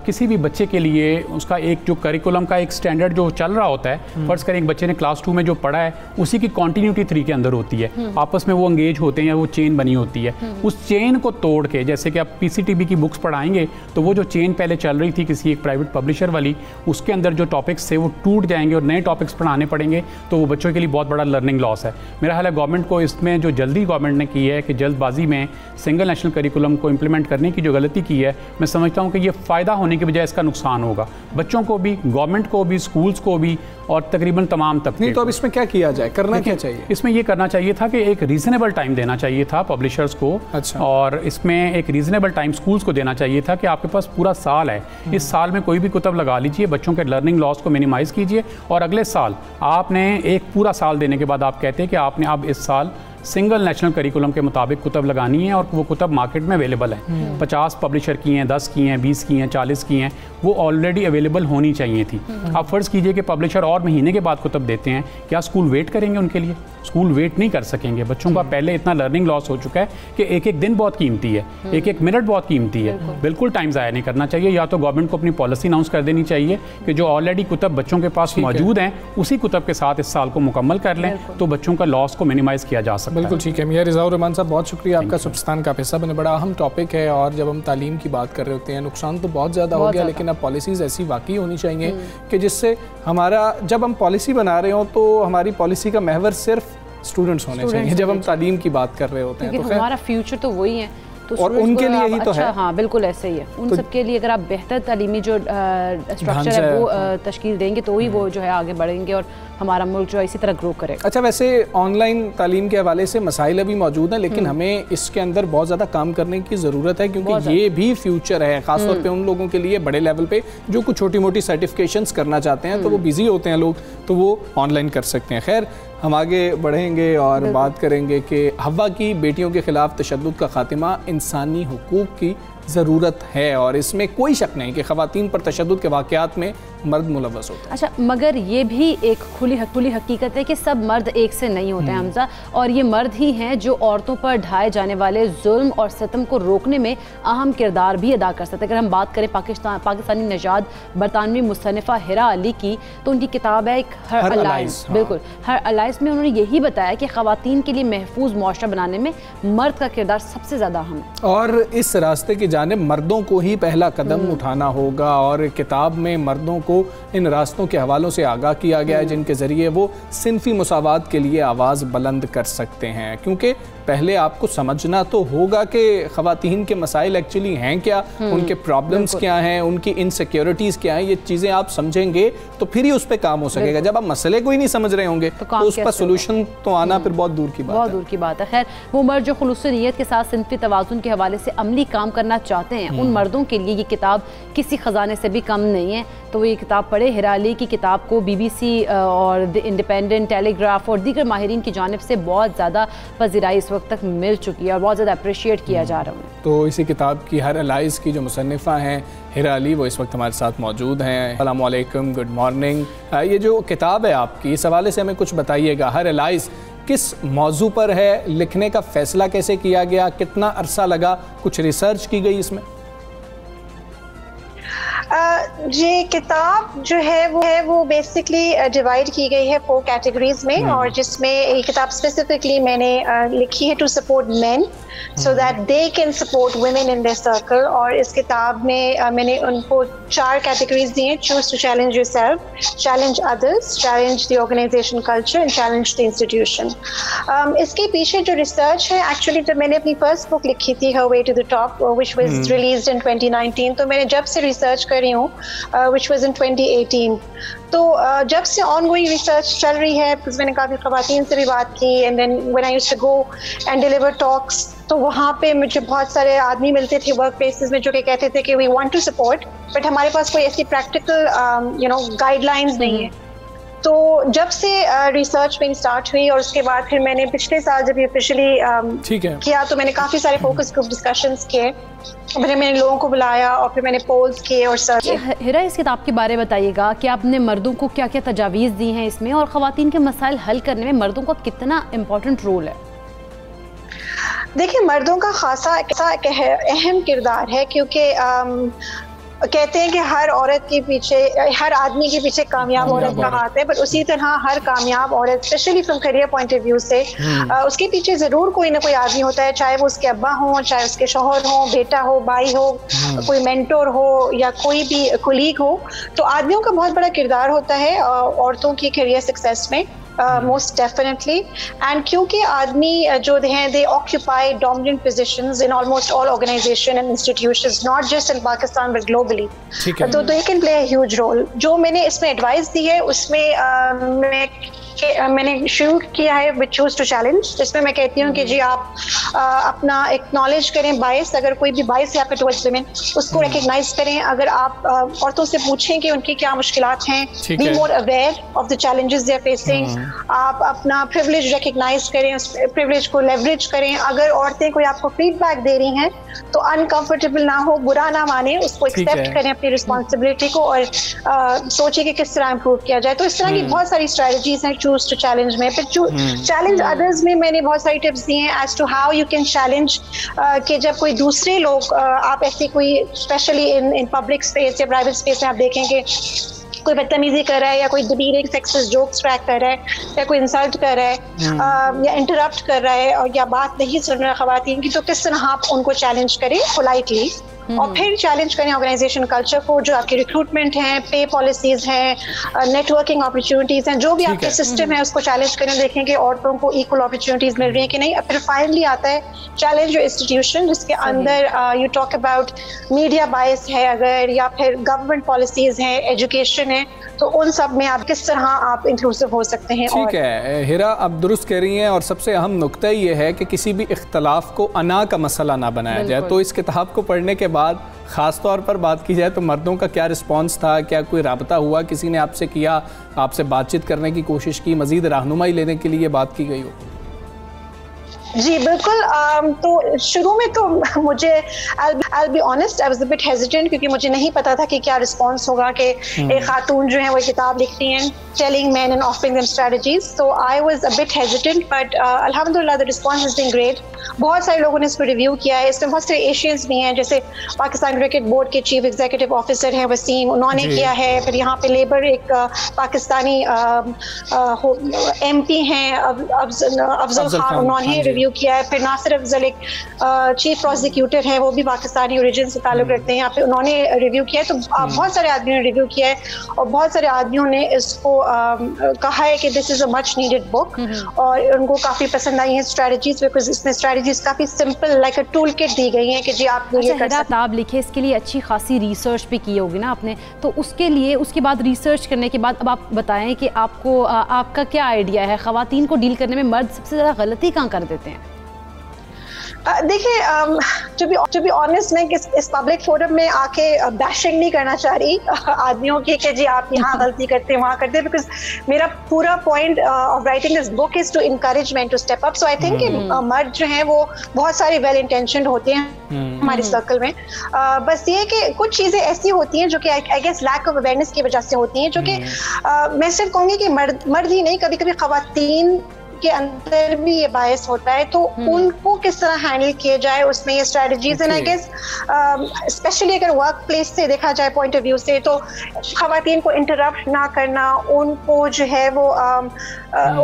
किसी भी बच्चे के लिए उसका एक जो करिकुलम का एक स्टैंडर्ड जो चल रहा होता है, फ़र्ज़ करें एक बच्चे ने क्लास 2 में जो पढ़ा है उसी की कंटिन्यूटी 3 के अंदर होती है, आपस में वो एंगेज होते हैं या वो चेन बनी होती है। उस चेन को तोड़ के, जैसे कि आप PCTV की बुक्स पढ़ाएंगे तो वो जो चेन पहले चल रही थी किसी एक प्राइवेट पब्लिशर वाली, उसके अंदर जो टॉपिक्स थे वो टूट जाएंगे और नए टॉपिक्स पढ़ाने पड़ेंगे, तो वो बच्चों के लिए बहुत बड़ा लर्निंग लॉस है। मेरा ख्याल है गवर्नमेंट को इसमें जो जल्दी गवर्नमेंट ने की है कि जल्दबाजी में सिंगल नेशनल करिकुलम को इम्प्लीमेंट करने की जो गलती की है, मैं समझता हूँ कि ये फ़ायदा होने के बजाय इसका नुकसान होगा बच्चों को भी, गवर्नमेंट को भी, स्कूल्स को भी, और तकरीबन तमाम तबके। नहीं तो अब इसमें क्या किया जाए, करना क्या चाहिए? इसमें ये करना चाहिए था कि एक रीज़नेबल टाइम देना चाहिए था पब्लिशर्स को। अच्छा। और इसमें एक रीज़नेबल टाइम स्कूल्स को देना चाहिए था कि आपके पास पूरा साल है, इस साल में कोई भी कुतब लगा लीजिए, बच्चों के लर्निंग लॉस को मिनिमाइज़ कीजिए, और अगले साल आपने एक पूरा साल देने के बाद आप कहते हैं कि आपने अब इस साल सिंगल नेशनल करिकुलम के मुताबिक कुतब लगानी है, और वो कुतब मार्केट में अवेलेबल हैं। 50 पब्लिशर की हैं, 10 की हैं, 20 की हैं, 40 की हैं, वो ऑलरेडी अवेलेबल होनी चाहिए थी। आप फ़र्ज़ कीजिए कि पब्लिशर और महीने के बाद कुतब देते हैं, क्या स्कूल वेट करेंगे उनके लिए? स्कूल वेट नहीं कर सकेंगे। बच्चों का पहले इतना लर्निंग लॉस हो चुका है कि एक एक दिन बहुत कीमती है, एक एक मिनट बहुत कीमती है। बिल्कुल टाइम ज़ाया नहीं करना चाहिए। या तो गवर्नमेंट को अपनी पॉलिसी अनाउंस कर देनी चाहिए कि जो ऑलरेडी कुतब बच्चों के पास मौजूद हैं उसी कुतब के साथ इस साल को मुकम्मल कर लें, तो बच्चों का लॉस को मिनिमाइज़ किया जा सकता है। बिल्कुल ठीक है। मियां रिज़वाउर रहमान साहब, बहुत शुक्रिया आपका सुबस्तान का हिस्सा बने। बड़ा अहम टॉपिक है, और जब हम तालीम की बात कर रहे होते हैं नुकसान तो बहुत ज़्यादा हो गया, लेकिन अब पॉलिसीज़ ऐसी वाकई होनी चाहिए कि जिससे हमारा, जब हम पॉलिसी बना रहे हो तो हमारी पॉलिसी का महवर सिर्फ स्टूडेंट्स होने चाहिए जब हम तालीम की बात कर रहे होते हैं। तो हमारा फ्यूचर तो वही है, तो और उनके लिए ही तो है। हाँ बिल्कुल ऐसे ही है। उन तो सब के लिए अगर आप बेहतर तालीमी जो स्ट्रक्चर है वो तश्कील देंगे तो ही वो जो है आगे बढ़ेंगे और हमारा मुल्क जो है इसी तरह ग्रो करेगा। अच्छा, वैसे ऑनलाइन तालीम के हवाले से मसाइल अभी मौजूद हैं, लेकिन हमें इसके अंदर बहुत ज़्यादा काम करने की ज़रूरत है, क्योंकि ये भी फ्यूचर है, ख़ासतौर पे उन लोगों के लिए बड़े लेवल पे जो कुछ छोटी मोटी सर्टिफिकेशंस करना चाहते हैं, तो वो बिजी होते हैं लोग, तो वो ऑनलाइन कर सकते हैं। खैर, हम आगे बढ़ेंगे और बात करेंगे कि हवा की बेटियों के खिलाफ तशद्दुद का खात्मा इंसानी हुकूक की ज़रूरत है और इसमें कोई शक नहीं कि ख़वातीन पर तशद्दुद के वाक़यात में मर्द मुलव्वस होते हैं। अच्छा, मगर ये भी एक खुली हकीकत है कि सब मर्द एक से नहीं होते हैं हमजा, और ये मर्द ही हैं जो औरतों पर ढाए जाने वाले जुल्म और सितम को रोकने में अहम किरदार भी अदा कर सकते हैं। अगर हम बात करें पाकिस्तानी नजाद बरतानवी मुसन्निफ़ा हिरा अली की, तो उनकी किताब है एक हर अलाइज, बिल्कुल हर अलाइज में उन्होंने यही बताया कि ख़वातीन के लिए महफूज मुआशरा बनाने में मर्द का किरदार सबसे ज़्यादा अहम है और इस रास्ते की जानिब मर्दों को ही पहला कदम उठाना होगा। और किताब में मर्दों को इन रास्तों के हवालों से आगाह किया गया है जिनके ज़रिए वो सिनफी मुसावात के लिए आवाज़ बुलंद कर सकते हैं, क्योंकि पहले आपको समझना तो होगा कि ख़वातीन के मसाइल एक्चुअली हैं क्या, उनके प्रॉब्लम्स क्या हैं, उनकी इनसिक्योरिटीज़ क्या हैं। ये चीज़ें आप समझेंगे तो फिर ही उस पर काम हो सकेगा। जब आप मसले को ही नहीं समझ रहे होंगे तो उस पर सोल्यूशन तो आना फिर बहुत दूर की बात है। खैर, वो मर्द जो खुलूस नीयत के साथ सिनफी तवाज़ुन के हवाले से अमली काम करना चाहते हैं, उन मर्दों के लिए ये किताब किसी ख़जाने से भी कम नहीं है। तो ये किताब पढ़े। हिरा अली की किताब को BBC और द इंडिपेंडेंट, टेलीग्राफ और दीगर माहिरीन की जानिब से बहुत ज़्यादा पज़ीराई इस वक्त तक मिल चुकी है और बहुत ज़्यादा अप्रिशिएट किया जा रहा है। तो इसी किताब की हर अलाइज की जो मुसन्निफ़ा हैं हिरा अली, वो इस वक्त हमारे साथ मौजूद हैं। अस्सलामु अलैकुम, गुड मॉर्निंग। ये जो किताब है आपकी, इस हवाले से हमें कुछ बताइएगा। हर अलाइज किस मौजू पर है, लिखने का फ़ैसला कैसे किया गया, कितना अरसा लगा, कुछ रिसर्च की गई इसमें? ये किताब जो है वो बेसिकली डिवाइड की गई है 4 कैटेगरीज में, और जिसमें ये किताब स्पेसिफिकली मैंने लिखी है to support men so that they can support women in their circle. और इस किताब में मैंने उनको 4 कैटेगरीज दी हैं: choose to challenge yourself, challenge others, challenge the organisation culture and challenge the institution. इसके पीछे जो रिसर्च है, एक्चुअली जब मैंने अपनी फर्स्ट बुक लिखी थी her way to the top, which was released in 2019, तो मैंने जब से रिसर्च कर रही हूँ which was in 2018, तो जब से ऑनगोइंग रिसर्च चल रही है, बिकॉज मैंने काफ़ी ख़वातीन से भी बात की, and then when I used to go and deliver talks, तो वहाँ पे मुझे बहुत सारे आदमी मिलते थे वर्क प्लेसेस में जो कि कहते थे कि we want to support, but हमारे पास कोई ऐसी प्रैक्टिकल गाइडलाइंस नहीं है। तो जब से रिसर्च मेरी स्टार्ट हुई और उसके बाद फिर मैंने पिछले साल जब ऑफिशियली किया, तो मैंने काफ़ी सारे फोकस ग्रुप डिस्कशंस किए, मैंने लोगों को बुलाया और फिर मैंने पोल्स किए और सर्च। हिरा, इस किताब के बारे में बताइएगा कि आपने मर्दों को क्या क्या तजावीज़ दी हैं इसमें, और ख़वातीन के मसाइल हल करने में मर्दों का कितना इम्पोर्टेंट रोल है? देखिए, मर्दों का खासा अहम किरदार है, क्योंकि कहते हैं कि हर औरत के पीछे, हर आदमी के पीछे कामयाब औरत का हाथ है, पर उसी तरह हर कामयाब औरत, specially from career point of view से, उसके पीछे ज़रूर कोई ना कोई आदमी होता है, चाहे वो उसके अब्बा हो, चाहे उसके शौहर हो, बेटा हो, भाई हो, कोई मेंटोर हो या कोई भी कोलीग हो। तो आदमियों का बहुत बड़ा किरदार होता है औरतों की करियर सक्सेस में, most definitely, and क्योंकि आदमी जो हैं they occupy dominant positions in almost all organizations and institutions, not just in Pakistan but globally, तो they can play a huge role। जो मैंने इसमें एडवाइस दी है उसमें मैंने शुरू किया है विद चूज टू चैलेंज, जिसमें मैं कहती हूँ कि जी आप अपना एक्नॉलेज करें बायस, अगर कोई भी बायस है आपके टुवर्ड्स वुमेन, उसको रिकग्नाइज करें। अगर आप औरतों से पूछें कि उनकी क्या मुश्किलात हैं, be more aware of the challenges they are facing. आप अपना प्रिविलेज रिकग्नाइज करें, उस प्रिविलेज को लेवरेज करें। अगर औरतें कोई आपको फीडबैक दे रही हैं तो अनकंफर्टेबल ना हो, बुरा ना माने, उसको एक्सेप्ट करें अपनी रिस्पॉन्सिबिलिटी को, और सोचिए कि किस तरह इम्प्रूव किया जाए। तो इस तरह की बहुत सारी स्ट्रेटजीज हैं चूज टू चैलेंज में। फिर चैलेंज अदर्स में मैंने बहुत सारी टिप्स दी हैं as to how you can challenge, कि जब कोई दूसरे लोग आप ऐसी कोई स्पेशली इन पब्लिक स्पेस या प्राइवेट स्पेस में आप देखेंगे कोई बदतमीजी कर रहा है या कोई डिबीरिंग सेक्सिस्ट जोक्स ट्रैक कर रहा है या कोई इंसल्ट कर रहा है या इंटरप्ट कर रहा है और या बात नहीं सुन रहा ख़वातीन की, तो किस तरह आप उनको चैलेंज करें पोलाइटली, और फिर चैलेंज करें ऑर्गेनाइजेशन कल्चर को, जो आपकी रिक्रूटमेंट है, पे पॉलिसीज हैं, नेटवर्किंग अपॉर्चुनिटीज हैं, जो भी आपके सिस्टम है उसको चैलेंज करें, देखें कि औरतों को इक्वल अपॉर्चुनिटीज मिल रही है कि नहीं। फिर फाइनली आता है चैलेंज जो इंस्टीट्यूशन, जिसके अंदर यू टॉक अबाउट मीडिया बायस है अगर, या फिर गवर्नमेंट पॉलिसीज हैं, एजुकेशन है, तो उन सब में आप किस तरह आप इंक्लूसिव हो सकते हैं। ठीक है हिरा, आप दुरुस्त कह रही हैं, और सबसे अहम नुक्ता ये है कि किसी भी इख्तलाफ को अना का मसला ना बनाया जाए। तो इस किताब को पढ़ने के बाद ख़ास तौर पर बात की जाए तो मर्दों का क्या रिस्पांस था, क्या कोई राबता हुआ, किसी ने आपसे किया, आपसे बातचीत करने की कोशिश की, मज़ीद रहनुमाई लेने के लिए बात की गई हो? जी बिल्कुल। तो शुरू में तो मुझे I'll be honest, I was a bit hesitant क्योंकि मुझे नहीं पता था कि क्या रिस्पॉन्स होगा कि एक खातून जो है वो किताब लिखती हैं telling men and offering them strategies, so I was a bit hesitant but alhamdulillah the response has been great। बहुत सारे लोगों ने इसको रिव्यू किया है। इसमें बहुत सारे एशियंस भी हैं, जैसे पाकिस्तान क्रिकेट बोर्ड के चीफ एग्जीक्यूटिव ऑफिसर हैं वसीम, उन्होंने किया है। फिर यहाँ पे लेबर एक पाकिस्तानी MP हैं अफजल खान, उन्होंने रिव्यू किया है। फिर नासिर अफजल एक चीफ प्रोसिक्यूटर हैं, वो भी पाकिस्तानी ओरिजिन से ताल्लुक रखते हैं, यहाँ पे उन्होंने रिव्यू किया है। तो बहुत सारे आदमियों ने रिव्यू किया है और बहुत सारे आदमियों ने इसको कहा है कि this is a much needed book और उनको काफी पसंद आई है स्ट्रेटजीज, बिकॉज इसमें स्ट्रेटजीज काफी simple like a tool kit दी गई हैं कि जी आप ये कर सकते हैं। किताब लिखे इसके लिए अच्छी खासी रिसर्च भी की होगी ना आपने, तो उसके लिए उसके बाद रिसर्च करने के बाद अब आप बताएं कि आपको आपका क्या आइडिया है, ख़वातीन को डील करने में मर्द सबसे ज़्यादा गलती कहाँ कर देते हैं? देखिए टू बी ऑनेस्ट मैं इस पब्लिक फोरम में आके बैशिंग नहीं करना चाह रही आदमियों की कि जी आप यहाँ गलती करते हैं वहाँ करते हैं, बिकॉज मेरा पूरा point of writing this book is to encourage men to step up. So I think मर्द जो हैं वो बहुत सारे वेल इंटेंशनड होते हैं हमारे सर्कल में, बस ये कि कुछ चीज़ें ऐसी होती हैं जो कि I guess lack of awareness की वजह से होती हैं, जो कि मैं सिर्फ कहूँगी कि मर्द ही नहीं, कभी कभी ख़वातीन के अंदर भी ये बायस होता है, तो उनको किस तरह हैंडल किया जाए उसमें ये strategies and I guess specially अगर वर्क प्लेस से देखा जाए पॉइंट ऑफ व्यू से, तो ख़वातीन को इंटरप्ट ना करना, उनको जो है वो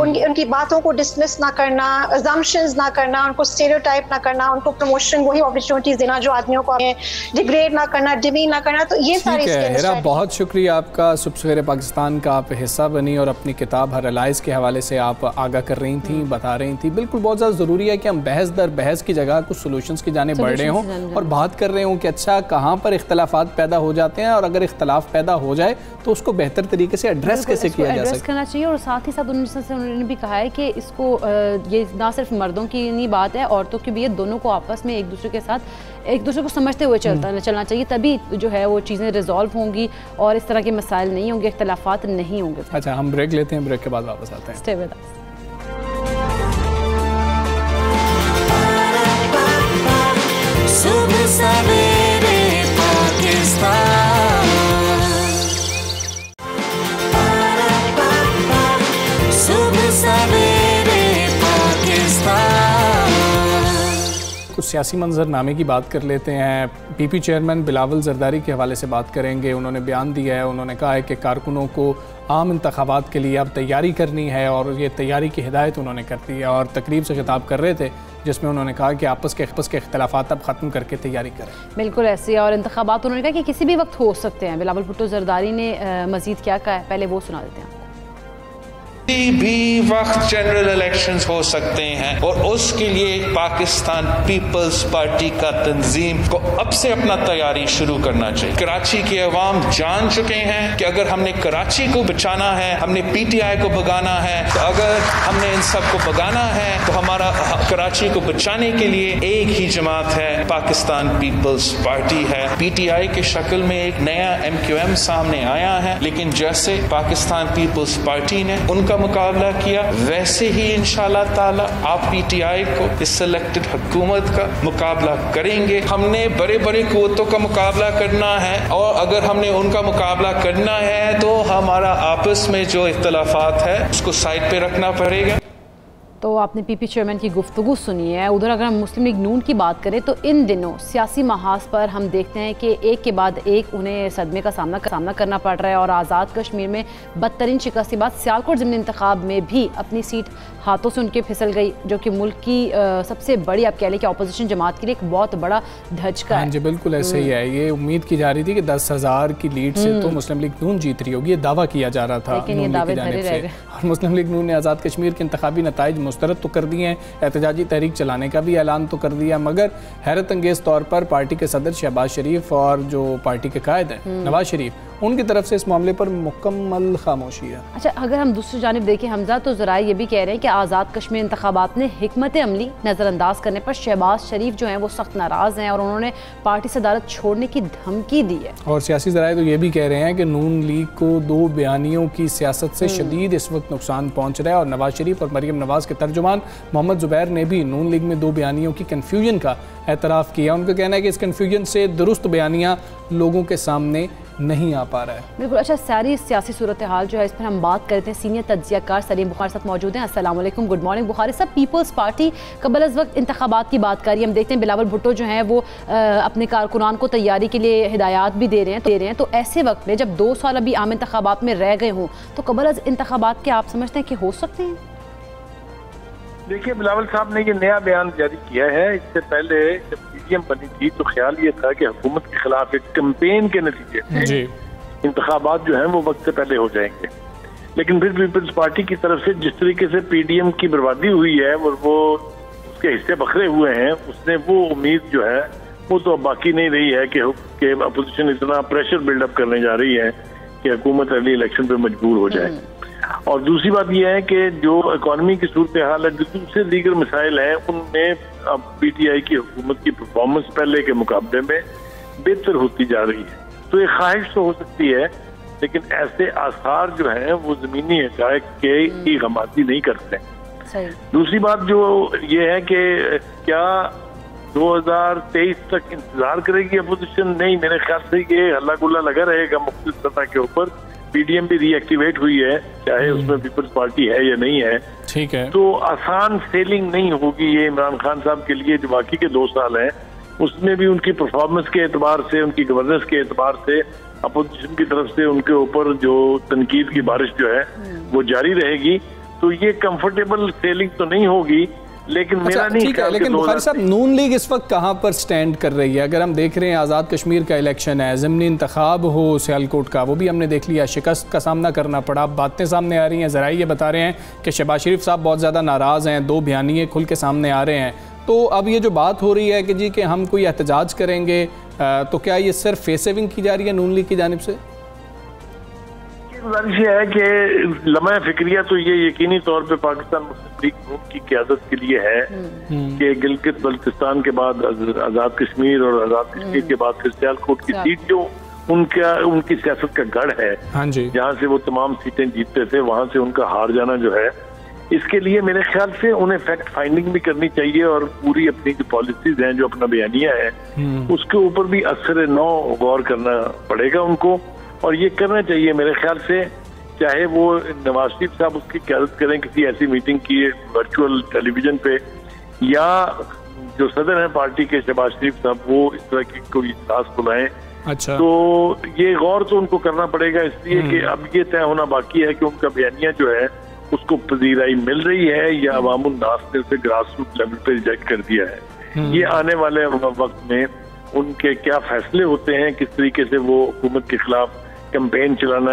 उनकी बातों को डिसमिस ना करना, अजम्पशंस ना करना, उनको स्टेरियोटाइप ना करना, उनको प्रमोशन वही अपॉर्चुनिटीज देना जो आदमियों को डिग्रेड ना करना, डिमीन ना करना। तो ये सारी बहुत शुक्रिया आपका। सुबह सवेरे पाकिस्तान का आप हिस्सा बनी और अपनी किताब हर एलाइज के हवाले से आप आगाह कर रही थी, बता रही थी। बिल्कुल बहुत ज़्यादा ज़रूरी है कि हम बहस दर बहस की जगह कुछ सोल्यूशंस की जाने बढ़ रहे हों और बात कर रहे हों कि अच्छा कहाँ पर इख्तलाफात पैदा हो जाते हैं और अगर इख्तलाफ पैदा हो जाए तो उसको बेहतर तरीके से एड्रेस कैसे किया जा सकता करना चाहिए। और साथ ही साथ उन्होंने भी कहा है कि इसको ये ना सिर्फ मर्दों की नहीं बात है, औरतों की भी है, दोनों को आपस में एक दूसरे के साथ एक दूसरे को समझते हुए चलना चाहिए, तभी जो है वो चीज़ें रिजॉल्व होंगी और इस तरह के मसाइल नहीं होंगे, इख्तलाफात नहीं होंगे। अच्छा हम ब्रेक लेते हैं, ब्रेक के बाद वापस आते हैं। Stay with us. सुबह सवेरे पाकिस्तान, सुबह सवेरे पाकिस्तान। कुछ सियासी मंजरनामे की बात कर लेते हैं। PP चेयरमैन बिलावल जरदारी के हवाले से बात करेंगे। उन्होंने बयान दिया है, उन्होंने कहा है कि कारकुनों को आम इंतखाबात के लिए अब तैयारी करनी है और ये तैयारी की हिदायत उन्होंने कर दी है और तकरीब से खिताब कर रहे थे जिसमें उन्होंने कहा कि आपस के इख्तलाफात अब ख़त्म करके तैयारी करें। बिल्कुल ऐसे, और इंतखाबात उन्होंने कहा कि किसी भी वक्त हो सकते हैं। बिलावल भुट्टो जरदारी ने मज़ीद क्या कहा है, पहले वो सुना देते हैं। किसी भी वक्त जनरल इलेक्शंस हो सकते हैं और उसके लिए पाकिस्तान पीपल्स पार्टी का तंजीम को अब से अपना तैयारी शुरू करना चाहिए। कराची के अवाम जान चुके हैं कि अगर हमने कराची को बचाना है, हमने PTI को भगाना है, तो अगर हमने इन सब को भगाना है तो हमारा कराची को बचाने के लिए एक ही जमात है, पाकिस्तान पीपल्स पार्टी है। PTI के शक्ल में एक नया MQM सामने आया है, लेकिन जैसे पाकिस्तान पीपल्स पार्टी ने उनका मुकाबला किया वैसे ही इंशाल्लाह ताला आप PTI को इस सिलेक्टेड हुकूमत का मुकाबला करेंगे। हमने बड़े बड़े कुव्वतों का मुकाबला करना है और अगर हमने उनका मुकाबला करना है तो हमारा आपस में जो इख्तलाफात है उसको साइड पे रखना पड़ेगा। तो आपने PP चेयरमैन की गुफ्तगू सुनी है। उधर अगर हम मुस्लिम लीग नून की बात करें तो इन दिनों सियासी महाज पर हम देखते हैं कि एक के बाद एक उन्हें सदमे का सामना करना पड़ रहा है और आज़ाद कश्मीर में बदतरीन शिकस्त के बाद सियालकोट ज़िमनी इंतखाब में भी अपनी सीट हाथों से उनके फिसल गई, जो कि मुल्क की सबसे बड़ी आप कह लें कि अपोजिशन जमात के लिए एक बहुत बड़ा धचका है। जी बिल्कुल ऐसे ही है। ये उम्मीद की जा रही थी कि 10,000 की लीड से तो मुस्लिम लीग नून जीत रही होगी, ये दावा किया जा रहा था, लेकिन ये दावे धरे रह गए। और मुस्लिम लीग नून ने आज़ाद कश्मीर के इंतखाबी नताइज मुस्तरद तो कर दिए हैं, एहतजाजी तहरीक चलाने का भी ऐलान तो कर दिया, मगर हैरत अंगेज़ तौर पर पार्टी के सदर शहबाज शरीफ और जो पार्टी के कायद हैं नवाज शरीफ, उनकी तरफ से इस मामले पर मुकम्मल खामोशी है। अच्छा, अगर हम दूसरी जानिब देखें हमजा, तो ज़राए ये भी कह रहे हैं कि आज़ाद कश्मीर इंतखाबात ने हिकमत अमली नज़रअंदाज करने पर शहबाज शरीफ जो हैं वो सख्त नाराज़ हैं और उन्होंने पार्टी सदारत छोड़ने की धमकी दी है। और सियासी ज़राए तो ये भी कह रहे हैं कि नून लीग को 2 बयानियों की सियासत से शदीद इस वक्त नुकसान पहुँच रहा है और नवाज शरीफ और मरीम नवाज़ के तर्जुमान मोहम्मद ज़ुबैर ने भी नून लीग में 2 बयानियों की कन्फ्यूजन का एतराफ़ किया। उनका कहना है कि इस कन्फ्यूजन से दुरुस्त बयानियाँ लोगों के सामने नहीं आ पा रहा है। बिल्कुल। अच्छा, सारी सियासी सूरत हाल जो है इस पर हम बात करते हैं। सीनियर तज्ज़ियाकार सलीम बुखारी साथ मौजूद हैं। अस्सलाम वालेकुम, गुड मॉर्निंग बुखारी साहब। पीपल्स पार्टी कबल अज़ वक्त इंतखाबात की बात करी, हम देखते हैं बिलावल भुट्टो जो हैं वो अपने कारकुनान को तैयारी के लिए हिदायत भी दे रहे हैं। तो ऐसे वक्त में जब 2 साल अभी आम इंतखाबात में रह गए हों, तो कबल अज़ इंतखाबात के आप समझते हैं कि हो सकते हैं? देखिए, बिलावल साहब ने ये नया बयान जारी किया है। इससे पहले जब पीडीएम बनी थी तो ख्याल ये था कि हुकूमत के खिलाफ एक कैंपेन के नतीजे में इंतखाबात जो हैं वो वक्त से पहले हो जाएंगे। लेकिन फिर पीपल्स पार्टी की तरफ से जिस तरीके से पीडीएम की बर्बादी हुई है और वो उसके हिस्से बखरे हुए हैं, उसने वो उम्मीद जो है वो तो अब बाकी नहीं रही है कि अपोजिशन इतना प्रेशर बिल्डअप करने जा रही है कि हुकूमत अगले इलेक्शन पे मजबूर हो जाए। और दूसरी बात यह है कि जो इकॉनमी की सूरत हाल है, जो दूसरे दीगर मसाइल हैं, उनमें अब पीटीआई की हुकूमत की परफॉर्मेंस पहले के मुकाबले में बेहतर होती जा रही है। तो ये ख्वाहिश तो हो सकती है, लेकिन ऐसे आसार जो हैं वो जमीनी हक़ाइक़ की गमाती नहीं करते। दूसरी बात जो ये है कि क्या 2023 तक इंतजार करेगी अपोजिशन? नहीं, मेरे ख्याल से ये हल्ला गुल्ला लगा रहेगा मुख्तलिफ सतह के ऊपर। पीडीएम भी रीएक्टिवेट हुई है, चाहे उसमें पीपल्स पार्टी है या नहीं है। ठीक है, तो आसान सेलिंग नहीं होगी ये इमरान खान साहब के लिए। जो बाकी के 2 साल हैं उसमें भी उनकी परफॉर्मेंस के एतबार से, उनकी गवर्नेंस के एतबार से अपोजिशन की तरफ से उनके ऊपर जो तनकीद की बारिश जो है वो जारी रहेगी। तो ये कंफर्टेबल सेलिंग तो नहीं होगी, लेकिन मेरा नहीं ख्याल। लेकिन बुखारी साहब, नून लीग इस वक्त कहाँ पर स्टैंड कर रही है? अगर हम देख रहे हैं आज़ाद कश्मीर का इलेक्शन है, ज़िमनी इंतखाब हो सियालकोट का, वो भी हमने देख लिया, शिकस्त का सामना करना पड़ा। अब बातें सामने आ रही हैं, ज़रा ये बता रहे हैं कि शहबाज शरीफ साहब बहुत ज़्यादा नाराज़ हैं, 2 बयानिए खुल के सामने आ रहे हैं। तो अब ये जो बात हो रही है कि जी कि हम कोई एहतजाज करेंगे, तो क्या ये सिर्फ फेस सेविंग की जा रही है नून लीग की जानिब से? गुजारिश है कि लम्हा फिक्रिया तो ये यकीनी तौर पे पाकिस्तान मुस्लिम लीग नून की क़यादत के लिए है कि गिलगित बल्तिस्तान के बाद आज़ाद कश्मीर और आज़ाद कश्मीर के बाद फिर सियालकोट की सीट जो उनकी सियासत का गढ़ है, जहाँ से वो तमाम सीटें जीतते थे, वहाँ से उनका हार जाना जो है, इसके लिए मेरे ख्याल से उन्हें फैक्ट फाइंडिंग भी करनी चाहिए और पूरी अपनी जो पॉलिसीज हैं, जो अपना बयानिया है, उसके ऊपर भी असर नौ गौर करना पड़ेगा उनको। और ये करना चाहिए मेरे ख्याल से, चाहे वो नवाज शरीफ साहब उसकी क़यादत करें किसी ऐसी मीटिंग की वर्चुअल टेलीविजन पे, या जो सदर हैं पार्टी के शहबाज शरीफ साहब वो इस तरह की कोई इजलास बुलाएं। अच्छा, तो ये गौर तो उनको करना पड़ेगा, इसलिए कि अब ये तय होना बाकी है कि उनका बयानिया जो है उसको पजीराई मिल रही है या अवामुन नास ने उसे ग्रास रूट लेवल पे रिजेक्ट कर दिया है। ये आने वाले वक्त में उनके क्या फैसले होते हैं, किस तरीके से वो हुकूमत के खिलाफ कैंपेन चलाना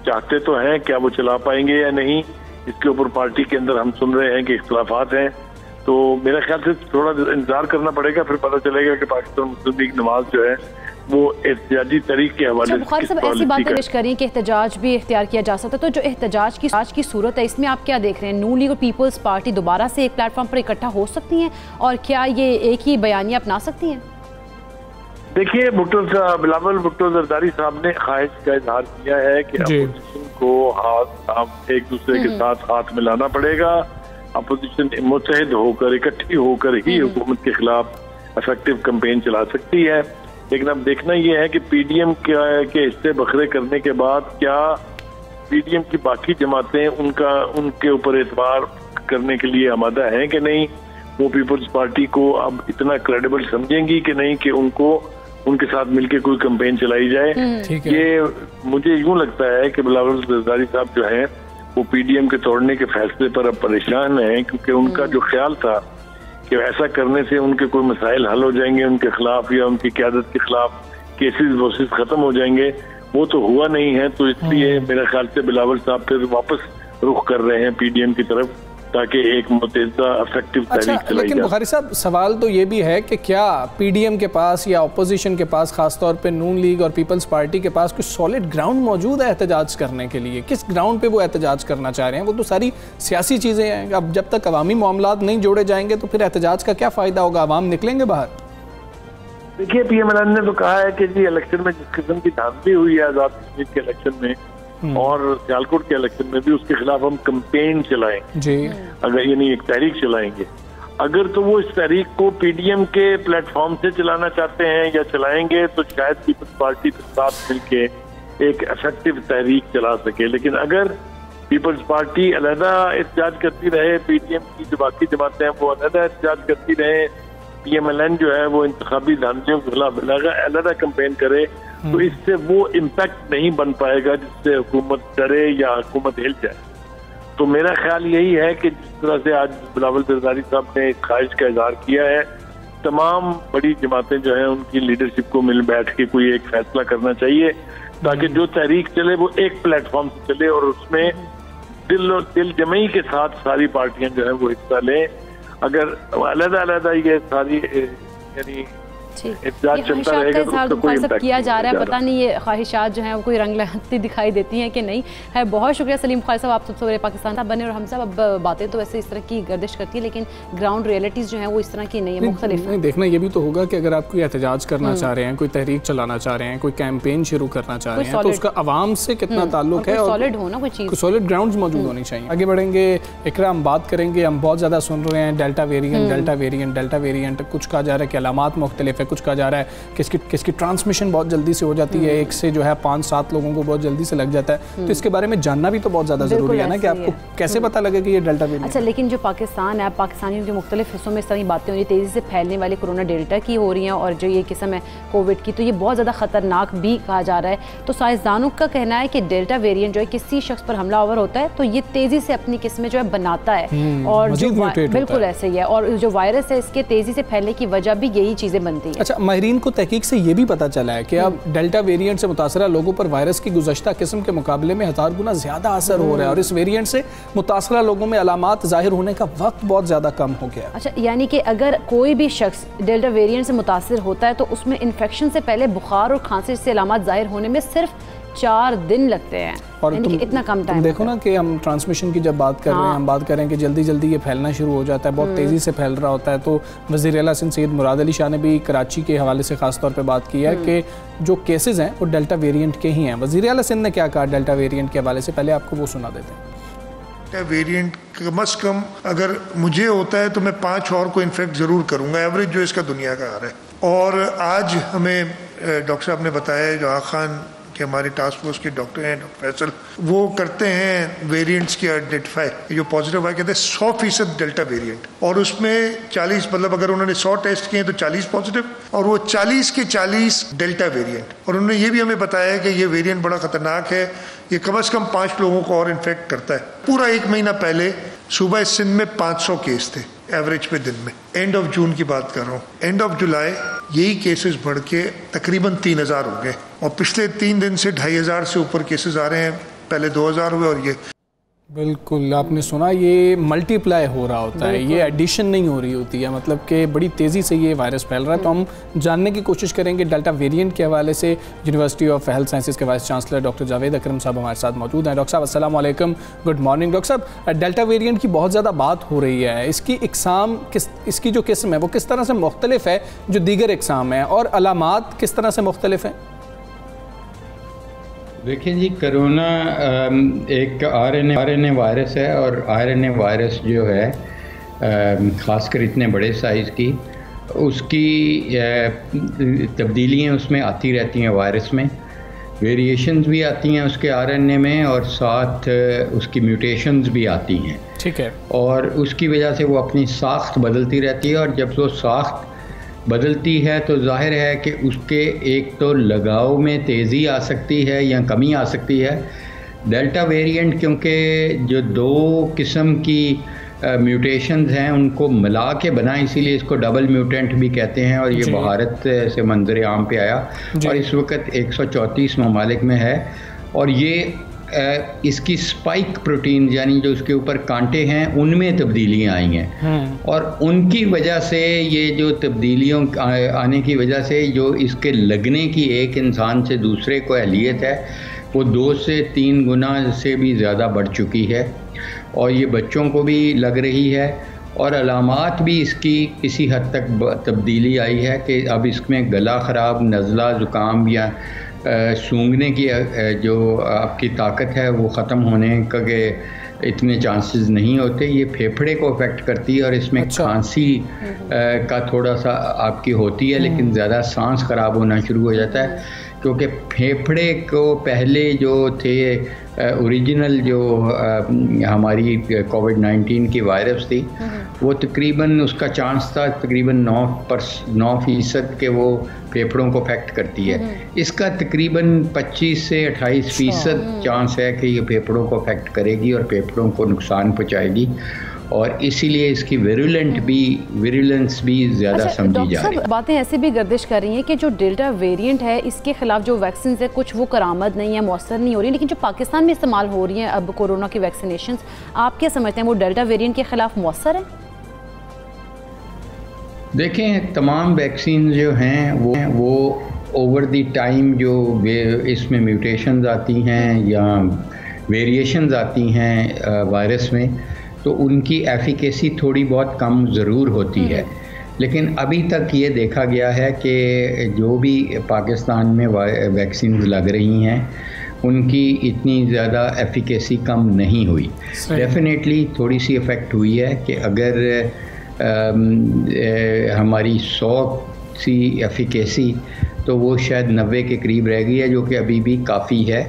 चाहते तो हैं, क्या वो चला पाएंगे या नहीं, इसके ऊपर पार्टी के अंदर हम सुन रहे हैं कि इख्तलाफात हैं। तो मेरे ख्याल से थोड़ा इंतजार करना पड़ेगा, फिर पता चलेगा कि पाकिस्तान मुस्लिम लीग नवाज जो है वो एहतजाजी तरीके के हवाले से बुखारी साहब ऐसी बातें पेश करें कि एहतजाज भी इख्तियार किया जा सकता है। तो जो एहतजाज की सूरत है, इसमें आप क्या देख रहे हैं? नून लीग और पीपल्स पार्टी दोबारा से एक प्लेटफॉर्म पर इकट्ठा हो सकती हैं और क्या ये एक ही बयानिया अपना सकती हैं? देखिए, बिलावल भुट्टो जरदारी साहब ने ख्वाहिश का इजहार किया है कि अपोजिशन को एक दूसरे के साथ हाथ मिलाना पड़ेगा, अपोजिशन मुत्तहिद होकर, इकट्ठी होकर ही हुकूमत के खिलाफ इफेक्टिव कैंपेन चला सकती है। लेकिन अब देखना यह है कि पीडीएम के हिस्से बखरे करने के बाद क्या पीडीएम की बाकी जमातें उनके ऊपर एतबार करने के लिए आमादा हैं कि नहीं, वो पीपल्स पार्टी को अब इतना क्रेडिबल समझेंगी कि नहीं कि उनके साथ मिलकर कोई कैंपेन चलाई जाए। ये मुझे यूं लगता है कि बिलावल जरदारी साहब जो हैं वो पीडीएम के तोड़ने के फैसले पर अब परेशान हैं, क्योंकि उनका जो ख्याल था कि ऐसा करने से उनके कोई मसाइल हल हो जाएंगे उनके खिलाफ या उनकी क़यादत के खिलाफ केसेस वोसेस खत्म हो जाएंगे, वो तो हुआ नहीं है। तो इसलिए मेरे ख्याल से बिलावल साहब फिर वापस रुख कर रहे हैं पीडीएम की तरफ ताकि एक मुतज़्ज़ा इफेक्टिव तहरीक चलाई लेकिन बुखारी साहब सवाल तो ये भी है कि क्या पीडीएम के पास या अपोजिशन के पास, खासतौर पे नून लीग और पीपल्स पार्टी के पास कुछ सॉलिड ग्राउंड मौजूद है एहतजाज करने के लिए? किस ग्राउंड पे वो एहतजाज करना चाह रहे हैं? वो तो सारी सियासी चीज़ें हैं। अब जब तक अवामी मामलात नहीं जोड़े जाएंगे तो फिर एहतजाज का क्या फ़ायदा होगा? अवाम निकलेंगे बाहर? देखिए, पीएमएलएन ने तो कहा है कि जी इलेक्शन में जिस किस्म की धांधली हुई है आज़ाद कश्मीर के इलेक्शन में और सियालकोट के इलेक्शन में भी, उसके खिलाफ हम कैंपेन चलाएंगे जी। अगर यानी एक तहरीक चलाएंगे, अगर तो वो इस तहरीक को पीडीएम के प्लेटफॉर्म से चलाना चाहते हैं या चलाएंगे तो शायद पीपल्स पार्टी के साथ मिलके एक इफेक्टिव तहरीक चला सके। लेकिन अगर पीपल्स पार्टी अलहदा एहतजाज करती रहे, पीडीएम की जो बाकी जमातें हैं वो अलहदा एहतजाज करती रहे, पीएमएलएन जो है वो इंतखाबी धांधलियों के खिलाफ अलहदा कैंपेन करे, तो इससे वो इम्पैक्ट नहीं बन पाएगा जिससे हुकूमत डरे या हुकूमत हिल जाए। तो मेरा ख्याल यही है कि जिस तरह से आज बिलावल जरदारी साहब ने एक ख्वाहिश का इजहार किया है, तमाम बड़ी जमातें जो हैं उनकी लीडरशिप को मिल बैठ के कोई एक फैसला करना चाहिए ताकि जो तहरीक चले वो एक प्लेटफॉर्म से चले और उसमें दिल जमई के साथ सारी पार्टियां जो है वो हिस्सा लें। अगर अलग-अलग ये सारी यानी किया जा रहा है, पता नहीं ये ख्वाहिशात जो हैं वो कोई रंग लाती दिखाई देती हैं कि नहीं है। बहुत शुक्रिया सलीम बुखारी साहब, आप सबसे बड़े पाकिस्तान साहब बने। और हम सब अब बातें तो वैसे इस तरह की गर्दिश करती है लेकिन ग्राउंड रियलिटीज़ जो हैं वो इस तरह की नहीं है, मुख्तलिफ है। देखना ये भी तो होगा कि अगर आप कोई एहतजाज करना चाह रहे हैं, कोई तहरीक चलाना चाह रहे हैं, कोई कैंपेन शुरू करना चाह रहे हैं, तो उसका आवाम से कितना ताल्लुक है, सॉलिड होना कोई चीज़, सॉलिड ग्राउंड मौजूद होनी चाहिए। आगे बढ़ेंगे इकरा, हम बात करेंगे, हम बहुत ज़्यादा सुन रहे हैं delta variant, delta variant, delta variant. कुछ कहा जा रहा है कि अलामात मुख्तलिफ है, कुछ कहा जा रहा है किसकी ट्रांसमिशन बहुत जल्दी से हो जाती है, एक से जो है 5-7 लोगों को बहुत जल्दी से लग जाता है। तो इसके बारे में जानना भी तो बहुत ज़्यादा ज़रूरी है ना कि आपको कैसे पता लगे कि ये डेल्टा वेरिएंट। अच्छा, लेकिन जो पाकिस्तान है, पाकिस्तानियों के मुख्तलिफ हिस्सों में इस तरह की बातें हो रही, तेज़ी से फैलने वाली कोरोना डेल्टा की हो रही हैं और जो ये किस्म है कोविड की, तो ये बहुत ज़्यादा ख़तरनाक भी कहा जा रहा है। तो साइंसदानों का कहना है कि डेल्टा वेरिएंट जो है किसी शख्स पर हमलावर होता है तो ये तेज़ी से अपनी किस्में जो है बनाता है और जो बिल्कुल ऐसे ही है, और जो वायरस है इसके तेज़ी से फैलने की वजह भी यही चीज़ें बनती हैं। अच्छा, माहिरीन को तहकीक से ये भी पता चला है कि अब डेल्टा वेरिएंट से मुतासरा लोगों पर वायरस की गुज़श्ता किस्म के मुकाबले में 1000 गुना ज़्यादा असर हो रहा है और इस वेरिएंट से मुतासरा लोगों में अलामात ज़ाहिर होने का वक्त बहुत ज़्यादा कम हो गया। अच्छा, यानी कि अगर कोई भी शख्स डेल्टा वेरिएंट से मुतासर होता है तो उसमें इन्फेक्शन से पहले बुखार और खांसी से अलामात ज़ाहिर होने में सिर्फ 4 दिन लगते हैं। और इतना कम टाइम देखो ना कि हम ट्रांसमिशन की जब बात कर रहे हैं, हम बात करें कि जल्दी जल्दी ये फैलना शुरू हो जाता है, बहुत तेज़ी से फैल रहा होता है। तो वज़ीर आला सिंध सैयद मुराद अली शाह ने भी कराची के हवाले से ख़ास तौर पे बात की है कि जो केसेस हैं वो डेल्टा वेरिएंट के ही हैं। वज़ीर आला सिंध ने क्या कहा डेल्टा वेरिएंट के हवाले से, पहले आपको वो सुना देते हैं। वेरिएंट कम से कम अगर मुझे होता है तो मैं 5 और को इन्फेक्ट ज़रूर करूँगा, एवरेज जो इसका दुनिया का आ रहा है। और आज हमें डॉक्टर साहब ने बताया, जो खान कि हमारे टास्क फोर्स के डॉक्टर हैं, डॉक्टर फैसल, वो करते हैं वेरिएंट्स की आइडेंटिफाई। जो पॉजिटिव आए कहते हैं 100% डेल्टा वेरिएंट, और उसमें 40 मतलब अगर उन्होंने 100 टेस्ट किए तो 40 पॉजिटिव, और वो 40 के 40 डेल्टा वेरिएंट। और उन्होंने ये भी हमें बताया कि ये वेरिएंट बड़ा ख़तरनाक है, ये कम से कम 5 लोगों को और इन्फेक्ट करता है। पूरा 1 महीना पहले सूबा सिंध में 500 केस थे एवरेज पे दिन में। एंड ऑफ जून की बात कर रहा हूँ, एंड ऑफ जुलाई यही केसेस बढ़ के तकरीबन 3000 हो गए, और पिछले 3 दिन से 2500 से ऊपर केसेस आ रहे हैं। पहले 2000 हुए और ये बिल्कुल आपने सुना, ये मल्टीप्लाई हो रहा होता है, ये एडिशन नहीं हो रही होती है, मतलब कि बड़ी तेज़ी से ये वायरस फैल रहा है। तो हम जानने की कोशिश करेंगे डेल्टा वेरिएंट के हवाले से। यूनिवर्सिटी ऑफ हेल्थ साइंसेज के वाइस चांसलर डॉक्टर जावेद अकरम साहब हमारे साथ मौजूद हैं। डॉक्टर साहब अस्सलाम वालेकुम, गुड मॉर्निंग। डॉक्टर साहब, डेल्टा वेरिएंट की बहुत ज़्यादा बात हो रही है, इसकी इकसाम इसकी जो किस्म है वो किस तरह से मुख्तलिफ है जो दीगर इकसाम है, और अलामात किस तरह से मुख्तलिफ हैं? देखिए जी, कोरोना एक आरएनए वायरस है, और आरएनए वायरस जो है ख़ासकर इतने बड़े साइज़ की, उसकी तब्दीलियाँ उसमें आती रहती हैं। वायरस में वेरिएशंस भी आती हैं उसके आरएनए में, और साथ उसकी म्यूटेशंस भी आती हैं। ठीक है। और उसकी वजह से वो अपनी साख्त बदलती रहती है, और जब वो साख्त बदलती है तो जाहिर है कि उसके एक तो लगाव में तेज़ी आ सकती है या कमी आ सकती है। डेल्टा वेरिएंट क्योंकि जो 2 किस्म की म्यूटेशंस हैं उनको मिला के बना, इसीलिए इसको डबल म्यूटेंट भी कहते हैं, और ये भारत से मंजर आम पे आया और इस वक्त 134 ममालिक में है। और ये इसकी स्पाइक प्रोटीन यानी जो उसके ऊपर कांटे हैं उनमें तब्दीलियां आई हैं और उनकी वजह से ये जो तब्दीलियों आने की वजह से जो इसके लगने की एक इंसान से दूसरे को अहलियत है वो 2 से 3 गुना से भी ज़्यादा बढ़ चुकी है और ये बच्चों को भी लग रही है और अलामात भी इसकी किसी हद तक तब्दीली आई है कि अब इसमें गला ख़राब, नज़ला, ज़ुकाम या सूंघने की जो आपकी ताकत है वो ख़त्म होने के इतने चांसेस नहीं होते। ये फेफड़े को अफेक्ट करती है और इसमें खांसी का थोड़ा सा आपकी होती है लेकिन ज़्यादा सांस ख़राब होना शुरू हो जाता है क्योंकि फेफड़े को पहले जो थे ओरिजिनल जो हमारी कोविड-19 की वायरस थी वो तकरीबन उसका चांस था तकरीबन 9% के वो फेफड़ों को अफेक्ट करती है। इसका तकरीबन 25 से 28% चांस है कि ये फेफड़ों को अफेक्ट करेगी और फेफड़ों को नुकसान पहुंचाएगी और इसीलिए इसकी विरुलेंस भी ज़्यादा समझी जा रही है। बातें ऐसे भी गर्दिश कर रही हैं कि जो डेल्टा वेरिएंट है इसके खिलाफ जो वैक्सीन है कुछ वो करामद नहीं है, मौसर नहीं हो रही, लेकिन जो पाकिस्तान में इस्तेमाल हो रही हैं अब कोरोना की वैक्सीनेशन, आप क्या समझते हैं वो डेल्टा वेरिएंट के खिलाफ मौसर है? देखें, तमाम वैक्सीन जो हैं वो ओवर द टाइम जो इसमें म्यूटेशंस आती हैं या वेरिएशंस आती हैं वायरस में तो उनकी एफिकेसी थोड़ी बहुत कम ज़रूर होती है, लेकिन अभी तक ये देखा गया है कि जो भी पाकिस्तान में वैक्सीन लग रही हैं उनकी इतनी ज़्यादा एफिकेसी कम नहीं हुई। डेफिनेटली थोड़ी सी इफ़ेक्ट हुई है कि अगर हमारी 100 सी एफिकेसी तो वो शायद 90 के करीब रह गई है जो कि अभी भी काफ़ी है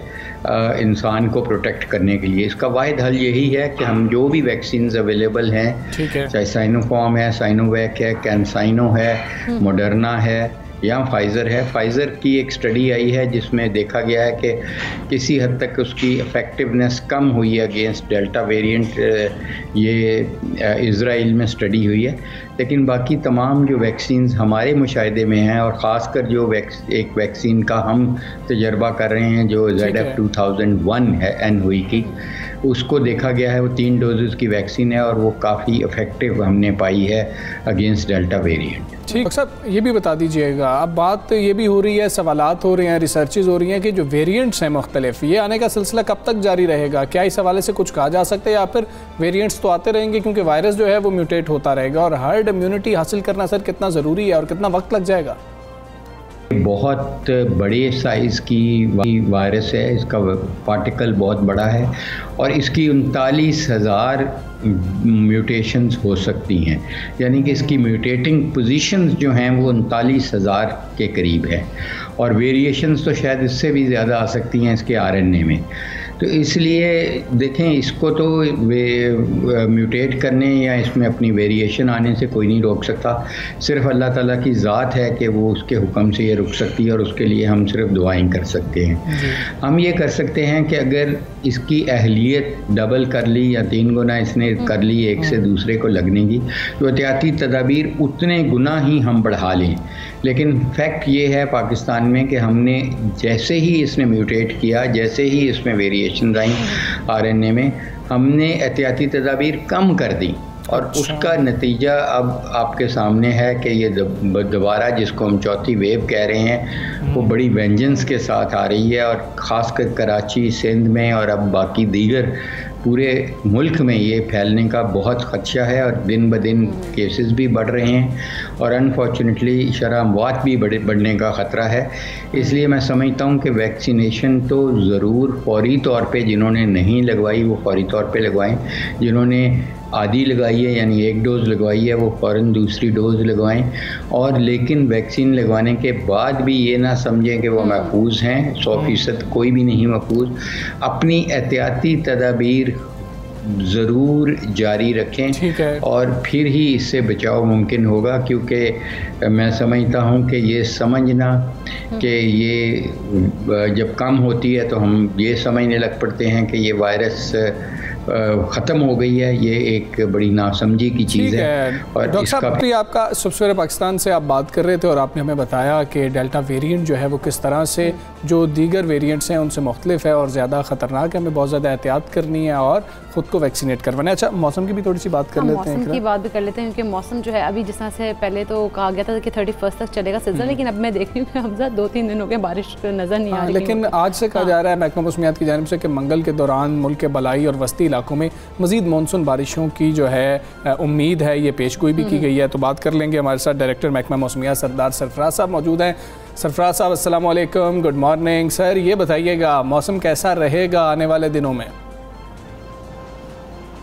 इंसान को प्रोटेक्ट करने के लिए। इसका वाहिद हल यही है कि हम जो भी वैक्सीन्स अवेलेबल हैं, चाहे साइनोफार्म है, साइनोवैक है, कैंसाइनो है, मॉडर्ना है या फाइज़र है। फाइज़र की एक स्टडी आई है जिसमें देखा गया है कि किसी हद तक उसकी इफ़ेक्टिवनेस कम हुई है अगेंस्ट डेल्टा वेरिएंट, ये इज़राइल में स्टडी हुई है। लेकिन बाकी तमाम जो वैक्सीन्स हमारे मुशाहिदे में हैं और ख़ासकर जो एक वैक्सीन का हम तजर्बा कर रहे हैं जो ZF 2001 है एनहुई की, उसको देखा गया है वो 3 डोजेज़ की वैक्सीन है और वो काफ़ी इफ़ेक्टिव हमने पाई है अगेंस्ट डेल्टा वेरिएंट। ठीक साहब, ये भी बता दीजिएगा, अब बात ये भी हो रही है, सवालात हो रहे हैं, रिसर्चेज हो रही हैं कि जो वेरिएंट्स हैं मुख्तलिफ, ये आने का सिलसिला कब तक जारी रहेगा? क्या इस हवाले से कुछ कहा जा सकता है या फिर वेरिएंट्स तो आते रहेंगे क्योंकि वायरस जो है वो म्यूटेट होता रहेगा और हर्ड इम्यूनिटी हासिल करना सर कितना ज़रूरी है और कितना वक्त लग जाएगा? बहुत बड़े साइज़ की वायरस है, इसका पार्टिकल बहुत बड़ा है और इसकी 39,000 म्यूटेशंस हो सकती हैं, यानी कि इसकी म्यूटेटिंग पोजीशंस जो हैं वो 39,000 के करीब है और वेरिएशंस तो शायद इससे भी ज़्यादा आ सकती हैं इसके RNA में। तो इसलिए देखें, इसको तो म्यूटेट करने या इसमें अपनी वेरिएशन आने से कोई नहीं रोक सकता, सिर्फ अल्लाह ताला की ज़ात है कि वो उसके हुक्म से ये रुक सकती है और उसके लिए हम सिर्फ दुआएं कर सकते हैं। हम ये कर सकते हैं कि अगर इसकी अहलियत डबल कर ली या 3 गुना इसने कर ली एक से दूसरे को लगने की, तो एहतियाती तदाबीर उतने गुना ही हम बढ़ा लें। लेकिन फैक्ट ये है पाकिस्तान में कि हमने जैसे ही इसने म्यूटेट किया, जैसे ही इसमें वेरिएशन आई RNA में, हमने एहतियाती तदाबीर कम कर दी और उसका नतीजा अब आपके सामने है कि ये दोबारा जिसको हम चौथी वेव कह रहे हैं वो बड़ी वेंजेंस के साथ आ रही है और ख़ासकर कराची, सिंध में और अब बाकी दीगर पूरे मुल्क में ये फैलने का बहुत ख़दशा है और दिन ब दिन केसेस भी बढ़ रहे हैं और अनफॉर्चुनेटली शरह अमवात भी बढ़ने का ख़तरा है। इसलिए मैं समझता हूँ कि वैक्सीनेशन तो ज़रूर फौरी तौर पे जिन्होंने नहीं लगवाई वो फौरी तौर पे लगवाएं, जिन्होंने आधी लगाई है यानी 1 डोज़ लगवाई है वो फ़ौरन दूसरी डोज़ लगवाएं। और लेकिन वैक्सीन लगवाने के बाद भी ये ना समझें कि वो महफूज हैं, 100% कोई भी नहीं महफूज। अपनी एहतियाती तदाबीर ज़रूर जारी रखें और फिर ही इससे बचाव मुमकिन होगा, क्योंकि मैं समझता हूँ कि ये समझना कि ये जब कम होती है तो हम ये समझने लग पड़ते हैं कि ये वायरस ख़त्म हो गई है। ये एक बड़ी नासमझी की चीज़ है। और डॉक्टर साहब, आपका सबसे पाकिस्तान से आप बात कर रहे थे और आपने हमें बताया कि डेल्टा वेरिएंट जो है वो किस तरह से जो दीगर वेरिएंट्स हैं उनसे मुख्तलिफ है और ज़्यादा ख़तरनाक है, हमें बहुत ज़्यादा एहतियात करनी है और ख़ुद को वैक्सीनेट करवाना है। अच्छा, मौसम की भी थोड़ी सी बात कर लेते हैं। मौसम की बात भी कर लेते हैं, क्योंकि मौसम जो है अभी जिस तरह से पहले तो कहा गया था कि 31 तक चलेगा सिलसिला, लेकिन अब मैं देख रही हूँ कि हमजा 2-3 दिन हो गए बारिश नज़र नहीं आ रही। लेकिन आज से कहा जा रहा है महकमा मौसमियात की जानिब से कि मंगल के दौरान मुल्क के बलाई और वस्ती इलाकों में मज़ीद मानसून बारिशों की जो है उम्मीद है, ये पेशगोई भी की गई है। तो बात कर लेंगे, हमारे साथ डायरेक्टर महकमा मौसमियात सरदार सरफराज साहब मौजूद हैं। सरफराज साहब, अस्सलाम वालेकुम, गुड मॉर्निंग। सर, ये बताइएगा मौसम कैसा रहेगा आने वाले दिनों में?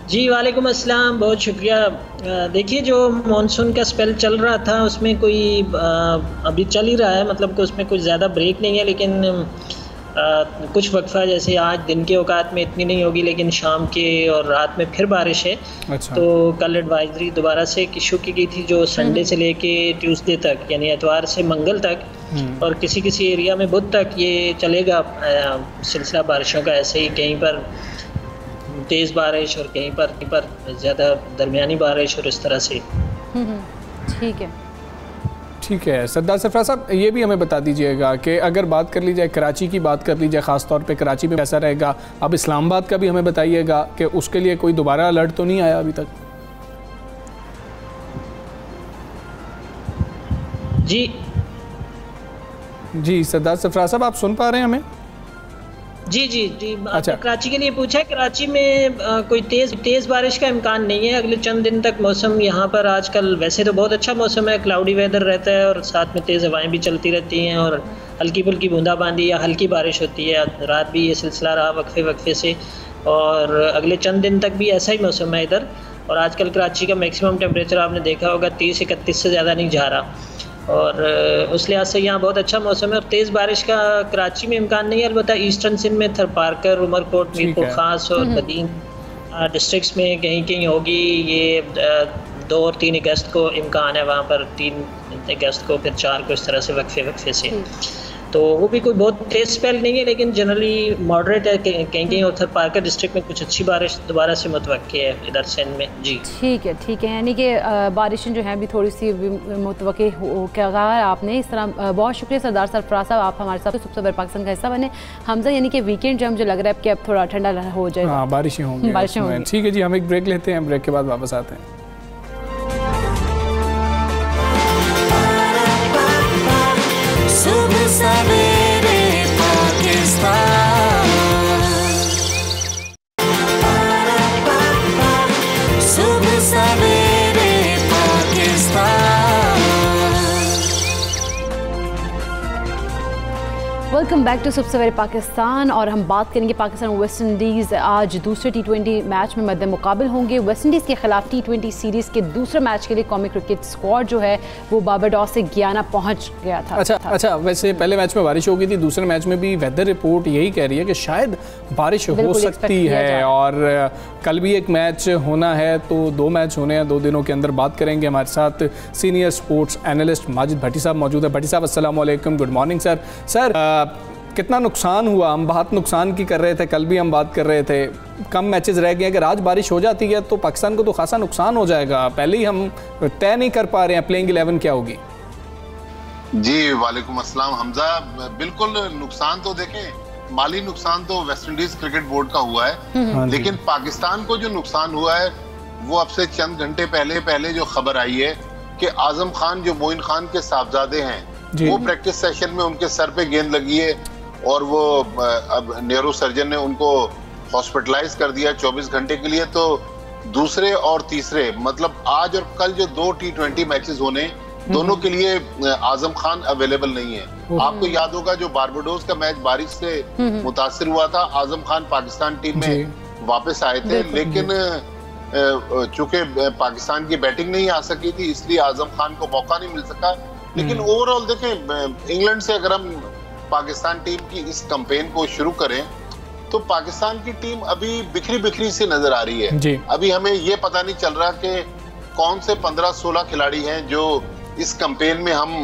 जी वालेकुम अस्सलाम, बहुत शुक्रिया। देखिए, जो मानसून का स्पेल चल रहा था उसमें कोई अभी चल ही रहा है, मतलब कि उसमें कुछ ज़्यादा ब्रेक नहीं है, लेकिन कुछ वक्फा जैसे आज दिन के औकात में इतनी नहीं होगी, लेकिन शाम के और रात में फिर बारिश है। अच्छा। तो कल एडवाइजरी दोबारा से इशू की गई थी, जो संडे से लेके ट्यूसडे तक, यानी एतवार से मंगल तक, और किसी किसी एरिया में बुध तक ये चलेगा सिलसिला बारिशों का। ऐसे ही कहीं पर तेज़ बारिश और कहीं पर ज़्यादा दरमियानी बारिश और इस तरह से। ठीक है, ठीक है। सरदार सरफराज साहब, ये भी हमें बता दीजिएगा कि अगर बात कर ली जाए, कराची की बात कर ली जाए, ख़ास तौर पे कराची में कैसा रहेगा। अब इस्लामाबाद का भी हमें बताइएगा कि उसके लिए कोई दोबारा अलर्ट तो नहीं आया अभी तक? जी सरदार सरफराज साहब, आप सुन पा रहे हैं हमें? जी जी जी। अच्छा, कराची के लिए पूछा है। कराची में कोई तेज़ बारिश का इम्कान नहीं है अगले चंद दिन तक। मौसम यहाँ पर आजकल वैसे तो बहुत अच्छा मौसम है, क्लाउडी वेदर रहता है और साथ में तेज़ हवाएं भी चलती रहती हैं और हल्की फुल्की बूंदाबांदी या हल्की बारिश होती है। रात भी ये सिलसिला रहा वक्फे से, और अगले चंद दिन तक भी ऐसा ही मौसम है इधर। और आजकल कराची का मैक्सिमम टेम्परेचर आपने देखा होगा 30-31 से ज़्यादा नहीं जा रहा, और उस लिहाज से यहाँ बहुत अच्छा मौसम है। और तेज़ बारिश का कराची में इम्कान नहीं है, अलबत्ता ईस्टर्न सिंध में थरपारकर, उमरकोट, मीरपुर खास और बदीन डिस्ट्रिक्ट्स में कहीं कहीं होगी। ये 2 और 3 अगस्त को इम्कान है वहाँ पर, 3 अगस्त को, फिर 4 को, इस तरह से वक्फे से। तो वो भी कोई बहुत तेज स्पेल नहीं है, लेकिन जनरली मॉडरेट है। कहीं कहीं और थरपारकर डिस्ट्रिक्ट में कुछ अच्छी बारिश दोबारा से मुतवक्की है इधर सिंध में। जी ठीक है, यानी कि बारिशें जो हैं अभी थोड़ी सी मुतवक्की हो क्या कहा आपने। इस तरह बहुत शुक्रिया सरदार सरफराज साहब, आप हमारे साथ सबसे बड़े पाकिस्तान का हिस्सा बने। हमजा, यानी कि वीकेंड जो मुझे लग रहा है कि अब थोड़ा ठंडा हो जाएगा, बारिशें होंगी। ठीक है जी, हम एक ब्रेक लेते हैं, ब्रेक के बाद वापस आते हैं। सुबह सवेरे पाकिस्तान, सुबह सवेरे पाकिस्तान। वेलकम बैक टू सबसे सवेरे पाकिस्तान, और हम बात करेंगे पाकिस्तान और वेस्ट इंडीज़ आज दूसरे T20 मैच में मद्दे मुकाबिल होंगे। वेस्ट इंडीज़ के खिलाफ T20 सीरीज़ के दूसरे मैच के लिए कौमी क्रिकेट स्क्वाड जो है वो बारबाडोस से गियाना पहुंच गया था। अच्छा, वैसे पहले मैच में बारिश हो गई थी, दूसरे मैच में भी वेदर रिपोर्ट यही कह रही है कि शायद बारिश हो सकती है, और कल भी एक मैच होना है, तो 2 मैच होने हैं 2 दिनों के अंदर। बात करेंगे, हमारे साथ सीनियर स्पोर्ट्स एनालिस्ट माजिद भट्टी साहब मौजूद है। भट्टी साहब, अस्सलाम वालेकुम, गुड मॉर्निंग सर। कितना नुकसान हुआ? हम बात नुकसान की कर रहे थे, कल भी हम बात कर रहे थे, कम मैचेस रह गए। अगर आज बारिश हो जाती है तो पाकिस्तान को तो खासा नुकसान हो जाएगा। पहले ही हम तय नहीं कर पा रहे हैं प्लेइंग 11 क्या होगी। जी वालेकुम अस्सलाम हमजा, बिल्कुल नुकसान तो देखें, माली नुकसान तो वेस्ट इंडीज क्रिकेट बोर्ड का हुआ है, लेकिन पाकिस्तान को जो नुकसान हुआ है वो अब से चंद घंटे पहले जो खबर आई है कि आजम खान जो मोइन खान के साहबजादे हैं, वो प्रैक्टिस सेशन में उनके सर पे गेंद लगी है और वो अब न्यूरो सर्जन ने उनको हॉस्पिटलाइज कर दिया 24 घंटे के लिए। तो दूसरे और तीसरे, मतलब आज और कल जो 2 T20 मैचेस होने, दोनों के लिए आजम खान अवेलेबल नहीं है। आपको याद होगा जो बारबाडोस का मैच बारिश से मुतासिर हुआ था, आजम खान पाकिस्तान टीम में वापस आए थे, लेकिन चूंकि पाकिस्तान की बैटिंग नहीं आ सकी थी, इसलिए आजम खान को मौका नहीं मिल सका। लेकिन ओवरऑल देखें, इंग्लैंड से अगर हम पाकिस्तान टीम की इस कैंपेन को शुरू करें तो पाकिस्तान की टीम अभी बिखरी सी नजर आ रही है। अभी हमें ये पता नहीं चल रहा कि कौन से 15-16 खिलाड़ी हैं जो इस कैंपेन में हम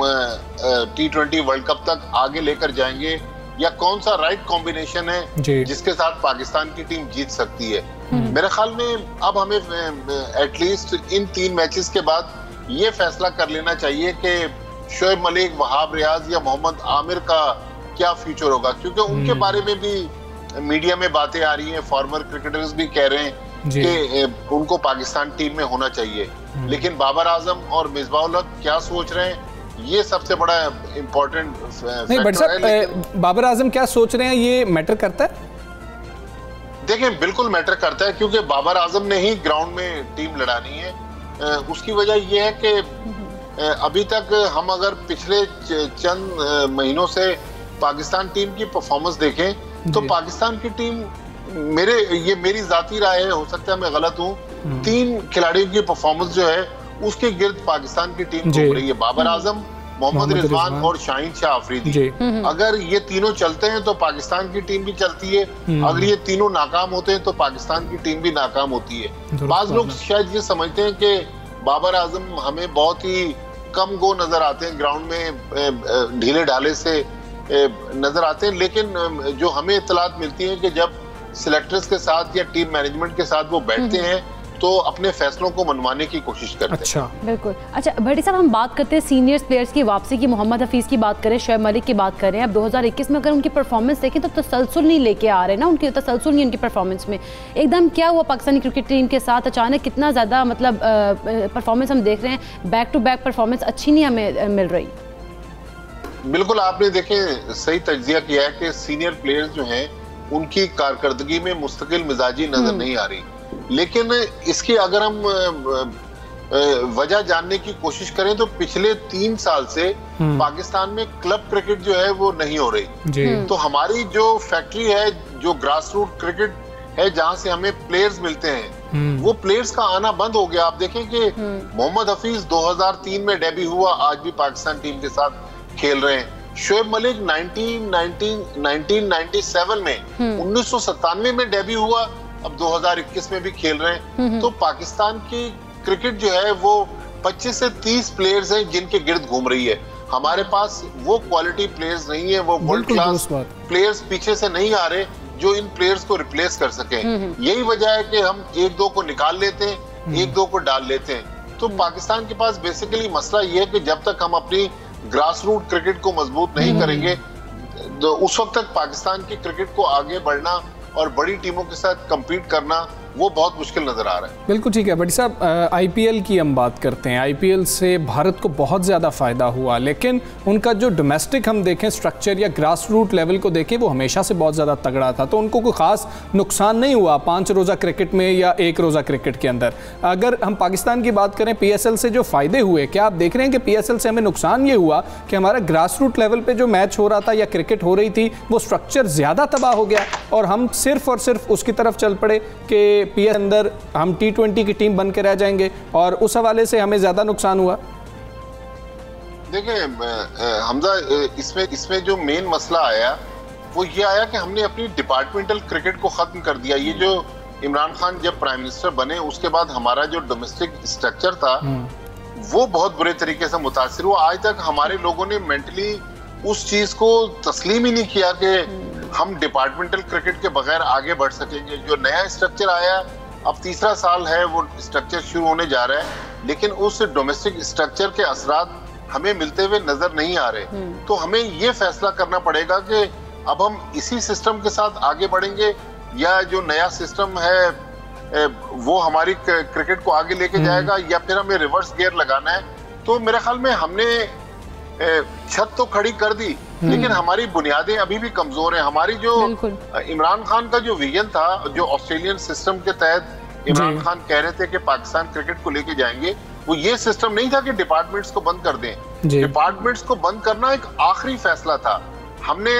T20 वर्ल्ड कप तक आगे लेकर जाएंगे, या कौन सा राइट कॉम्बिनेशन है जिसके साथ पाकिस्तान की टीम जीत सकती है। मेरे ख्याल में अब हमें एटलीस्ट इन 3 मैचेस के बाद ये फैसला कर लेना चाहिए कि शोएब मलिक, वहाब रियाज या मोहम्मद आमिर का क्या फ्यूचर होगा, क्योंकि उनके बारे में भी मीडिया में बातें आ रही हैं, फॉर्मर क्रिकेटर्स भी कह रहे हैं कि उनको पाकिस्तान टीम में होना चाहिए। लेकिन बाबर आजम और मिसबाह-उल हक क्या सोच रहे हैं, ये सबसे बड़ा इम्पोर्टेंट फैक्टर है। बाबर आजम क्या सोच रहे हैं, ये मैटर करता है? देखें, बिल्कुल मैटर करता है, क्योंकि बाबर आजम ने ही ग्राउंड में टीम लड़ानी है। उसकी वजह यह है कि अभी तक हम अगर पिछले चंद महीनों से पाकिस्तान टीम की परफॉर्मेंस देखें तो पाकिस्तान की टीम, मेरी जाती राय है, हो सकता है मैं गलत हूँ, 3 खिलाड़ियों की परफॉर्मेंस जो है उसके गिर्द पाकिस्तान की टीम घूम रही है। बाबर आजम, मोहम्मद रिजवान और शाहीन शाह अफरीदी। अगर ये तीनों चलते हैं तो पाकिस्तान की टीम भी चलती है, अगर ये तीनों नाकाम होते हैं तो पाकिस्तान की टीम भी नाकाम होती है। बाज लोग शायद ये समझते हैं कि बाबर आजम हमें बहुत ही कम गो नजर आते हैं, ग्राउंड में ढीले ढाले से नजर आते हैं, लेकिन जो हमें इत्तलात मिलती है कि जब सिलेक्टर्स के साथ या टीम मैनेजमेंट के साथ वो बैठते हैं तो अपने फैसलों को मनवाने की कोशिश करते हैं। अच्छा, बिल्कुल। अच्छा भट्टी साहब, हम बात करते हैं सीनियर प्लेयर्स की वापसी की, मोहम्मद हफीज़ की बात करें, शोएब मलिक की बात करें। अब 2021 में अगर उनकी परफॉर्मेंस देखें तो तसलसल नहीं लेके आ रहे ना, उनकी तसलसल नहीं उनकी परफॉर्मेंस में। एकदम क्या हुआ पाकिस्तानी क्रिकेट टीम के साथ, अचानक कितना ज़्यादा मतलब परफॉर्मेंस हम देख रहे हैं, बैक टू बैक परफॉर्मेंस अच्छी नहीं हमें मिल रही। बिल्कुल, आपने देखें सही तज्जिया किया है कि सीनियर प्लेयर्स जो हैं उनकी कारकर्दगी में मुस्तकिल मिजाजी नजर नहीं आ रही, लेकिन इसकी अगर हम वजह जानने की कोशिश करें तो पिछले 3 साल से पाकिस्तान में क्लब क्रिकेट जो है वो नहीं हो रही। तो हमारी जो फैक्ट्री है, जो ग्रास रूट क्रिकेट है, जहां से हमें प्लेयर्स मिलते हैं, वो प्लेयर्स का आना बंद हो गया। आप देखें कि मोहम्मद हफीज 2003 में डेब्यू हुआ, आज भी पाकिस्तान टीम के साथ खेल रहे हैं। शोएब मलिक 1997 में 1997 में डेब्यू हुआ, अब 2021 में भी खेल रहे हैं। तो पाकिस्तान की क्रिकेट जो है वो 25 से 30 प्लेयर्स हैं जिनके गिर्द घूम रही है। हमारे पास वो क्वालिटी प्लेयर्स नहीं है, वो वर्ल्ड क्लास प्लेयर्स पीछे से नहीं आ रहे जो इन प्लेयर्स को रिप्लेस कर सके। यही वजह है कि हम 1-2 को निकाल लेते हैं, 1-2 को डाल लेते हैं। तो पाकिस्तान के पास बेसिकली मसला ये है कि जब तक हम अपनी ग्रास रूट क्रिकेट को मजबूत नहीं करेंगे तो उस वक्त तक पाकिस्तान की क्रिकेट को आगे बढ़ना और बड़ी टीमों के साथ कम्पीट करना वो बहुत मुश्किल नजर आ रहा है। बिल्कुल ठीक है भट्टी साहब, आईपीएल की हम बात करते हैं। आईपीएल से भारत को बहुत ज़्यादा फ़ायदा हुआ, लेकिन उनका जो डोमेस्टिक हम देखें स्ट्रक्चर या ग्रास रूट लेवल को देखें वो हमेशा से बहुत ज़्यादा तगड़ा था, तो उनको कोई ख़ास नुकसान नहीं हुआ 5 रोज़ा क्रिकेट में या 1 रोज़ा क्रिकेट के अंदर। अगर हम पाकिस्तान की बात करें, पीएसएल से जो फ़ायदे हुए, क्या आप देख रहे हैं कि पीएसएल से हमें नुकसान ये हुआ कि हमारा ग्रास रूट लेवल पर जो मैच हो रहा था या क्रिकेट हो रही थी वो स्ट्रक्चर ज़्यादा तबाह हो गया और हम सिर्फ और सिर्फ उसकी तरफ चल पड़े कि पीएस अंदर हम T20 की टीम बन के रह जाएंगे, और उस हवाले से हमें ज्यादा नुकसान हुआ? देखिए हमजा, इसमें जो मेन मसला आया वो ये आया कि हमने अपनी डिपार्टमेंटल क्रिकेट को खत्म कर दिया। ये जो इमरान खान जब प्राइम मिनिस्टर बने उसके बाद हमारा जो डोमेस्टिक स्ट्रक्चर था वो बहुत बुरे तरीके से मुतासिर हुआ। आज तक हमारे लोगों ने मेंटली उस चीज को तस्लीम ही नहीं किया कि हम डिपार्टमेंटल क्रिकेट के बगैर आगे बढ़ सकेंगे। जो नया स्ट्रक्चर आया, अब 3रा साल है वो स्ट्रक्चर शुरू होने जा रहा है, लेकिन उस डोमेस्टिक स्ट्रक्चर के असरात हमें मिलते हुए नजर नहीं आ रहे। तो हमें ये फैसला करना पड़ेगा कि अब हम इसी सिस्टम के साथ आगे बढ़ेंगे या जो नया सिस्टम है वो हमारी क्रिकेट को आगे लेके जाएगा, या फिर हमें रिवर्स गियर लगाना है। तो मेरे ख्याल में हमने छत तो खड़ी कर दी, लेकिन हमारी बुनियादें अभी भी कमजोर हैं। हमारी जो इमरान खान का जो विजन था, जो ऑस्ट्रेलियन सिस्टम के तहत इमरान खान कह रहे थे कि पाकिस्तान क्रिकेट को लेके जाएंगे, वो ये सिस्टम नहीं था कि डिपार्टमेंट्स को बंद कर दें। डिपार्टमेंट्स को बंद करना एक आखिरी फैसला था। हमने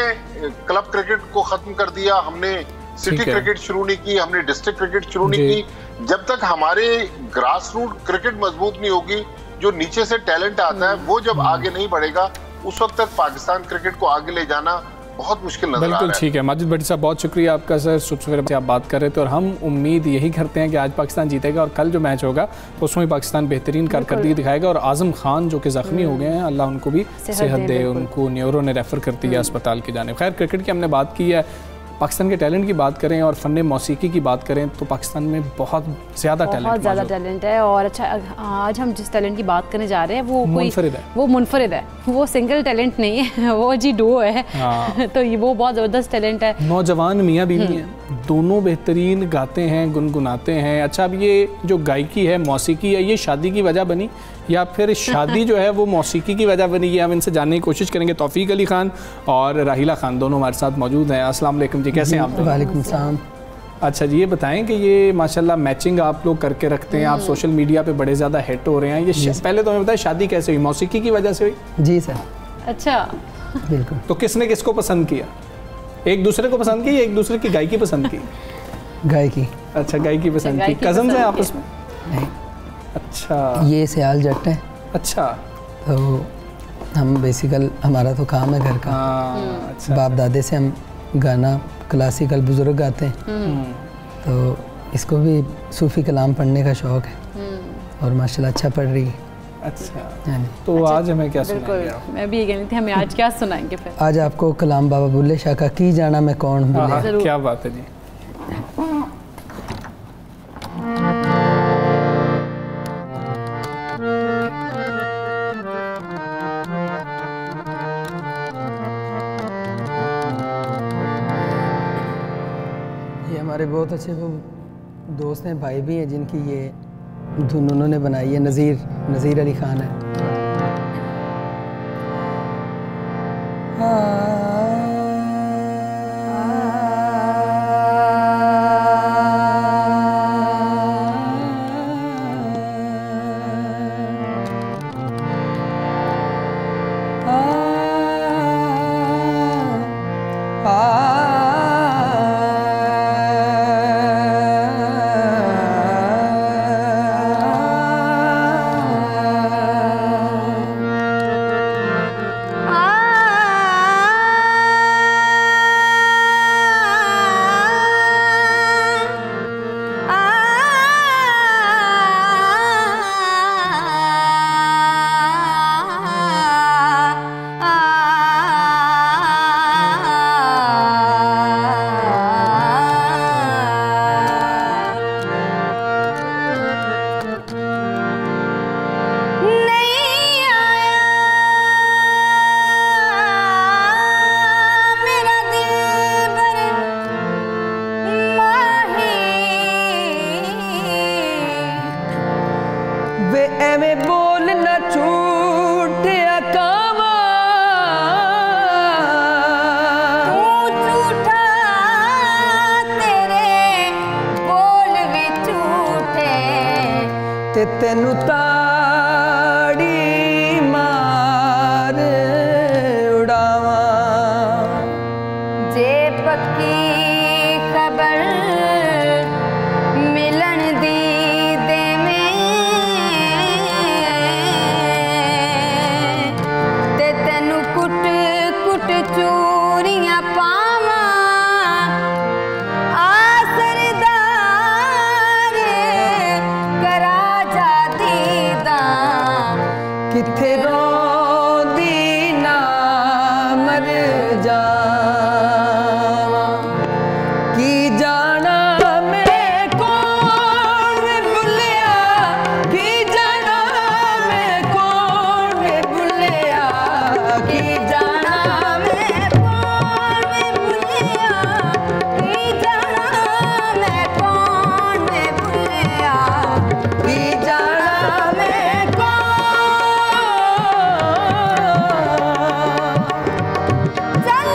क्लब क्रिकेट को खत्म कर दिया, हमने सिटी क्रिकेट शुरू नहीं की, हमने डिस्ट्रिक्ट क्रिकेट शुरू नहीं की। जब तक हमारे ग्रास रूट क्रिकेट मजबूत नहीं होगी, जो नीचे से टैलेंट आता है वो जब आगे नहीं बढ़ेगा, उस वक्त तक पाकिस्तान क्रिकेट को आगे ले जाना बहुत मुश्किल नजर आ रहा है। बिल्कुल ठीक है माजिद भट्टी साहब, बहुत शुक्रिया आपका सर, सुबह सवेरे से आप बात कर रहे थे और हम उम्मीद यही करते हैं कि आज पाकिस्तान जीतेगा और कल जो मैच होगा उसमें पाकिस्तान बेहतरीन कारकर्दगी दिखाएगा। और आजम खान जो कि ज़ख्मी हो गए हैं, अल्लाह उनको भी सेहत दे, उनको न्यूरो ने रेफ़र कर दिया अस्पताल की जानिब। खैर क्रिकेट की हमने बात की है, पाकिस्तान के टैलेंट की बात करें और फ़न मौसीकी की बात करें तो पाकिस्तान में बहुत ज़्यादा टैलेंट है। और अच्छा, आज हम जिस टैलेंट की बात करने जा रहे हैं वो मुनफरिद है, वो सिंगल टैलेंट नहीं है, वो जी डो है। तो ये वो बहुत ज़बरदस्त टैलेंट है। नौजवान मियाँ बीवी हैं, दोनों बेहतरीन गाते हैं, गुनगुनाते हैं। अच्छा, अब ये जो गायकी है, मौसीकी है, ये शादी की वजह बनी या फिर शादी जो है वो मौसीकी की वजह बनी, ये हम इनसे जानने की कोशिश करेंगे। तौफीक अली खान और राहिला खान दोनों हमारे साथ मौजूद हैं। अस्सलाम वालेकुम जी, कैसे हैं आप? वालेकुम सलाम। अच्छा जी, ये बताएं कि ये माशाल्लाह मैचिंग आप लोग करके रखते हैं, आप सोशल मीडिया पे बड़े ज़्यादा हिट हो रहे हैं। ये पहले तो हमें बताएं, शादी कैसे हुई? मौसीकी की वजह से हुई? जी सर। अच्छा, बिल्कुल। तो किसने किसको पसंद किया? एक दूसरे को पसंद की या एक दूसरे की गायकी पसंद की? गायकी। अच्छा, गायकी पसंद की। कज़न्स हैं आपस में? नहीं। अच्छा, ये सियाल जट है। अच्छा, तो हम बेसिकल हमारा तो काम है घर का। अच्छा, बाप दादे से हम गाना क्लासिकल बुजुर्ग गाते हैं, तो इसको भी सूफ़ी कलाम पढ़ने का शौक़ है और माशाल्लाह अच्छा पढ़ रही है। अच्छा, तो आज हमें क्या सुनाएंगे आप? मैं भी ये कहनी थी, हमें आज क्या सुनाएंगे फिर? आज आपको कलाम बाबा बुल्ले शाह का की जाना मैं कौन भूले। क्या बात है जी। ये हमारे बहुत अच्छे वो दोस्त हैं, भाई भी हैं, जिनकी ये धुन उन्होंने बनाई है। नज़ीर अली खान है। तेनू ताड़ी मार उड़ावा जे पक्की खबर मिलन दी दे में ते तेनू कुट कुट चूरियां पावा आसरदार करा किथे रोंदी ना मर जावा की जाना मैं कौन भुलिया की जाना मैं कौन भुलिया की जाना मैं कौन भुलिया की जाना मैं कौन भुलिया की जाना मैं चल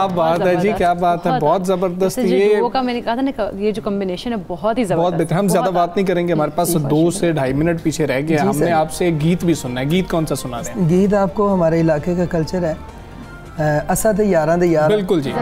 क्या बात है जी, क्या बात है, बहुत जबरदस्त। ये का मैंने कहा था ना, ये जो कॉम्बिनेशन है बहुत ही जबरदस्त। बहुत बेहतर। हम ज्यादा बात नहीं करेंगे, हमारे पास 2 से 2.5 मिनट पीछे रह गए। हमने आपसे एक गीत भी सुनना है। गीत कौन सा सुना रहे हैं? गीत आपको हमारे इलाके का कल्चर है, असा ते यारां दे यार। बिल्कुल जी।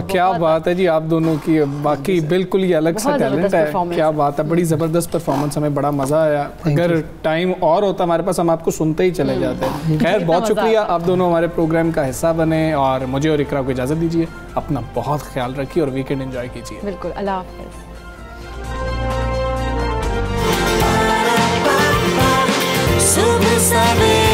क्या बात है जी, आप दोनों की बाकी बिल्कुल ही अलग सा टैलेंट है। क्या बात है, बड़ी ज़बरदस्त परफॉर्मेंस, हमें बड़ा मज़ा आया। अगर टाइम और होता हमारे पास, हम आपको सुनते ही चले जाते हैं। खैर, बहुत शुक्रिया, आप दोनों हमारे प्रोग्राम का हिस्सा बने और मुझे और इकरा को इजाज़त दीजिए। अपना बहुत ख्याल रखिए और वीकेंड एंजॉय कीजिए। बिल्कुल, अल्लाह हाफ़िज़। सुबह सवेरे।